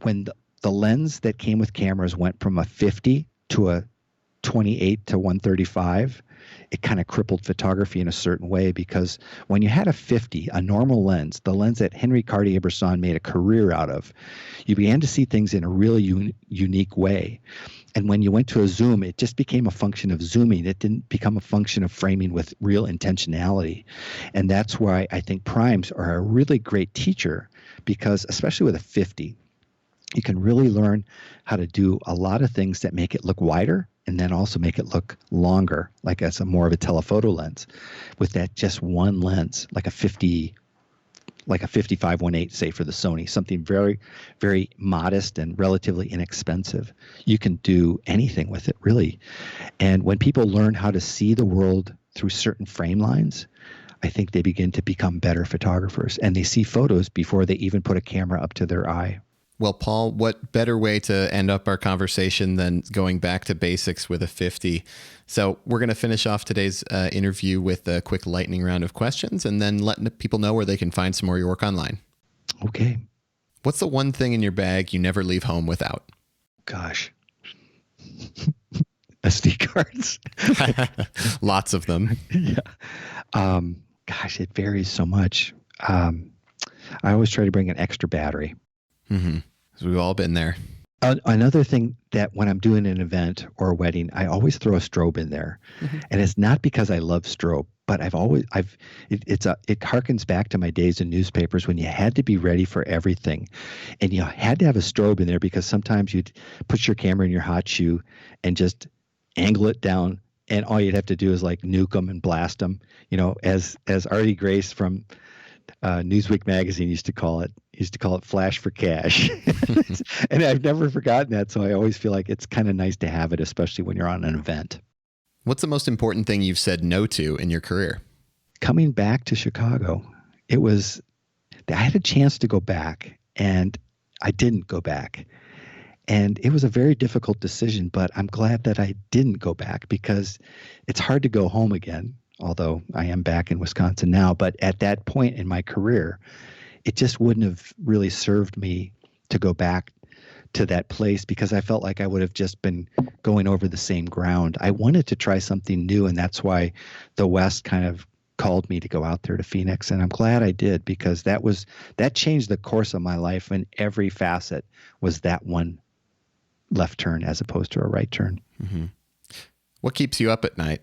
when the lens that came with cameras went from a 50 to a 28 to 135, it kind of crippled photography in a certain way, because when you had a 50, a normal lens, the lens that Henry Cartier-Bresson made a career out of, you began to see things in a really unique way. And when you went to a zoom, it just became a function of zooming. It didn't become a function of framing with real intentionality. And that's why I think primes are a really great teacher, because especially with a 50, you can really learn how to do a lot of things that make it look wider and then also make it look longer, like as a more of a telephoto lens, with that just one lens, like a 55-1.8, say, for the Sony, something very, very modest and relatively inexpensive. You can do anything with it, really. And when people learn how to see the world through certain frame lines, I think they begin to become better photographers, and they see photos before they even put a camera up to their eye. Well, Paul, what better way to end up our conversation than going back to basics with a 50? So we're going to finish off today's interview with a quick lightning round of questions, and then letting people know where they can find some more of your work online. Okay. What's the one thing in your bag you never leave home without? Gosh. SD cards. Lots of them. Yeah. Gosh, it varies so much. I always try to bring an extra battery. Mm-hmm. So we've all been there. Another thing that when I'm doing an event or a wedding, I always throw a strobe in there. Mm-hmm. And it's not because I love strobe, but it harkens back to my days in newspapers when you had to be ready for everything. And you had to have a strobe in there because sometimes you'd put your camera in your hot shoe and just angle it down, and all you'd have to do is like nuke them and blast them, as Artie Grace from Newsweek magazine used to call it flash for cash. And I've never forgotten that. So I always feel like it's kind of nice to have it, especially when you're on an event. What's the most important thing you've said no to in your career? Coming back to Chicago, I had a chance to go back and I didn't go back. And it was a very difficult decision, but I'm glad that I didn't go back, because it's hard to go home again, although I am back in Wisconsin now. But at that point in my career, it just wouldn't have really served me to go back to that place, because I felt like I would have just been going over the same ground. I wanted to try something new, and that's why the West kind of called me to go out there to Phoenix. And I'm glad I did, because that changed the course of my life, and every facet was that one left turn as opposed to a right turn. Mm-hmm. What keeps you up at night?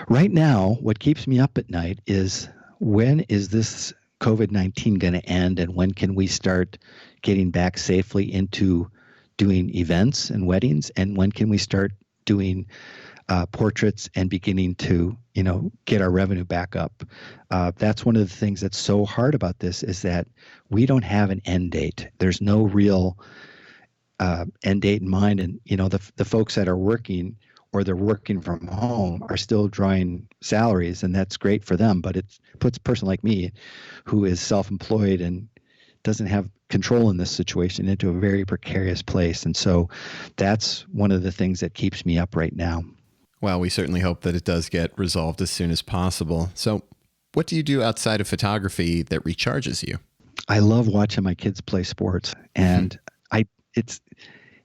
Right now, what keeps me up at night is, when is this COVID-19 going to end, and when can we start getting back safely into doing events and weddings, and when can we start doing portraits and beginning to get our revenue back up. That's one of the things that's so hard about this, is that we don't have an end date. There's no real end date in mind, and the folks that are working, or they're working from home, are still drawing salaries, and that's great for them. But it puts a person like me, who is self-employed and doesn't have control in this situation, into a very precarious place. And so that's one of the things that keeps me up right now. Well, we certainly hope that it does get resolved as soon as possible. So what do you do outside of photography that recharges you? I love watching my kids play sports, and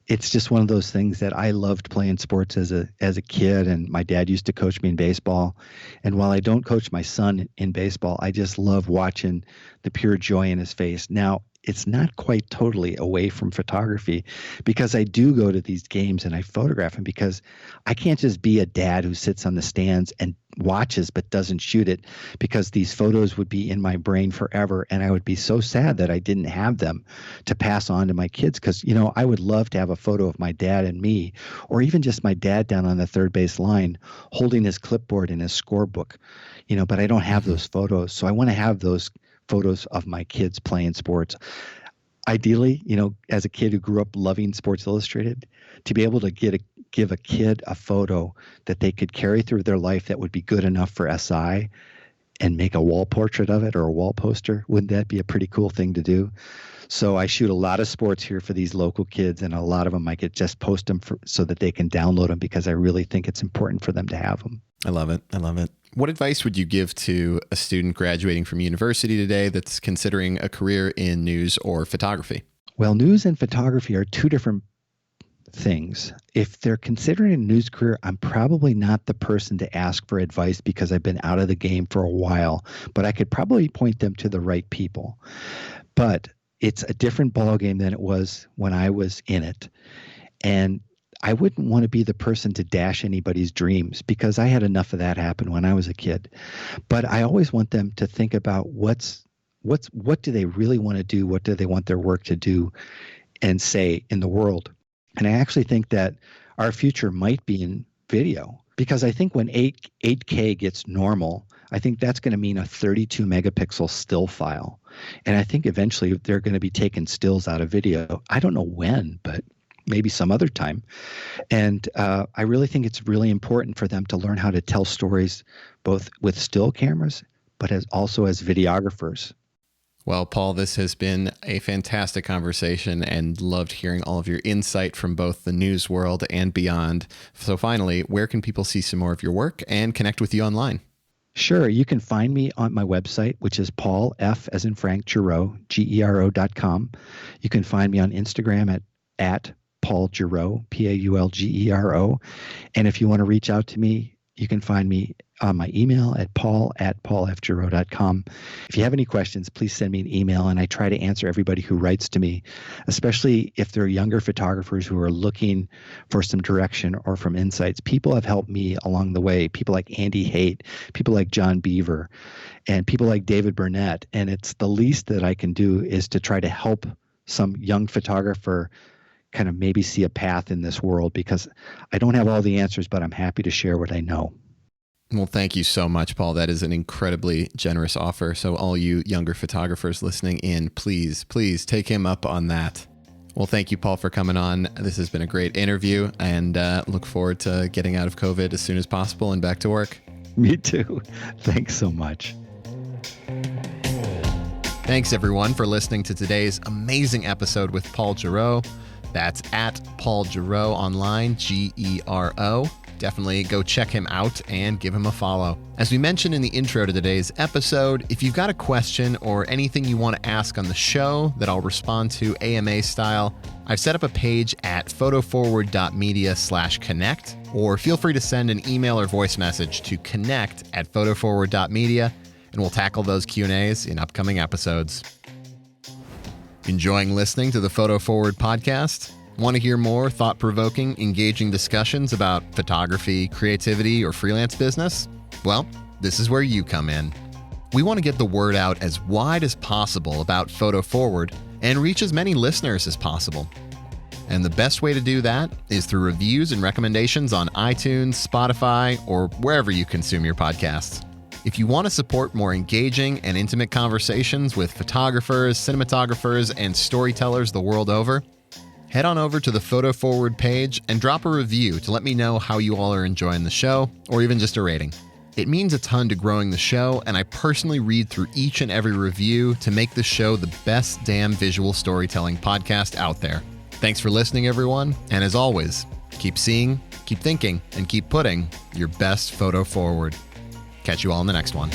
it's just one of those things that I loved playing sports as a kid, and my dad used to coach me in baseball. And while I don't coach my son in baseball, I just love watching the pure joy in his face. Now, it's not quite totally away from photography, because I do go to these games and I photograph them, because I can't just be a dad who sits on the stands and watches but doesn't shoot it, because these photos would be in my brain forever, and I would be so sad that I didn't have them to pass on to my kids. Because I would love to have a photo of my dad and me, or even just my dad down on the third base line holding his clipboard and his scorebook, but I don't have those photos. So I want to have those photos of my kids playing sports. Ideally, as a kid who grew up loving Sports Illustrated, to be able to give a kid a photo that they could carry through their life that would be good enough for SI and make a wall portrait of it or a wall poster, wouldn't that be a pretty cool thing to do? So I shoot a lot of sports here for these local kids, and a lot of them I could just post them so that they can download them, because I really think it's important for them to have them. I love it. I love it. What advice would you give to a student graduating from university today that's considering a career in news or photography? Well, news and photography are two different things. If they're considering a news career, I'm probably not the person to ask for advice, because I've been out of the game for a while, but I could probably point them to the right people. But it's a different ballgame than it was when I was in it. And I wouldn't want to be the person to dash anybody's dreams, because I had enough of that happen when I was a kid. But I always want them to think about what do they really want to do? What do they want their work to do and say in the world? And I actually think that our future might be in video, because I think when 8K gets normal, I think that's going to mean a 32 megapixel still file. And I think eventually they're going to be taking stills out of video. I don't know when, but maybe some other time. And I really think it's really important for them to learn how to tell stories, both with still cameras, but also as videographers. Well, Paul, this has been a fantastic conversation, and loved hearing all of your insight from both the news world and beyond. So finally, where can people see some more of your work and connect with you online? Sure. You can find me on my website, which is Paul, F as in Frank, Gero, Gero.com. You can find me on Instagram at Paul Gero, Paulgero. And if you want to reach out to me, you can find me on my email at paul@paulfgero.com. If you have any questions, please send me an email, and I try to answer everybody who writes to me, especially if they're younger photographers who are looking for some direction or from insights. People have helped me along the way, people like Andy Haight, people like John Beaver, and people like David Burnett. And it's the least that I can do is to try to help some young photographer kind of maybe see a path in this world, because I don't have all the answers, but I'm happy to share what I know. Well, thank you so much, Paul. That is an incredibly generous offer. So all you younger photographers listening in, please take him up on that. Well, thank you, Paul, for coming on. This has been a great interview, and look forward to getting out of COVID as soon as possible and back to work. Me too. Thanks so much. Thanks, everyone, for listening to today's amazing episode with Paul Gero. That's at Paul Gero online, Gero. Definitely go check him out and give him a follow. As we mentioned in the intro to today's episode, if you've got a question or anything you want to ask on the show that I'll respond to AMA style, I've set up a page at photoforward.media/connect, or feel free to send an email or voice message to connect@photoforward.media, and we'll tackle those Q&As in upcoming episodes. Enjoying listening to the Photo Forward podcast? Want to hear more thought-provoking, engaging discussions about photography, creativity, or freelance business? Well, this is where you come in. We want to get the word out as wide as possible about Photo Forward and reach as many listeners as possible. And the best way to do that is through reviews and recommendations on iTunes, Spotify, or wherever you consume your podcasts. If you want to support more engaging and intimate conversations with photographers, cinematographers, and storytellers the world over, head on over to the Photo Forward page and drop a review to let me know how you all are enjoying the show, or even just a rating. It means a ton to growing the show, and I personally read through each and every review to make the show the best damn visual storytelling podcast out there. Thanks for listening, everyone, and as always, keep seeing, keep thinking, and keep putting your best photo forward. Catch you all in the next one.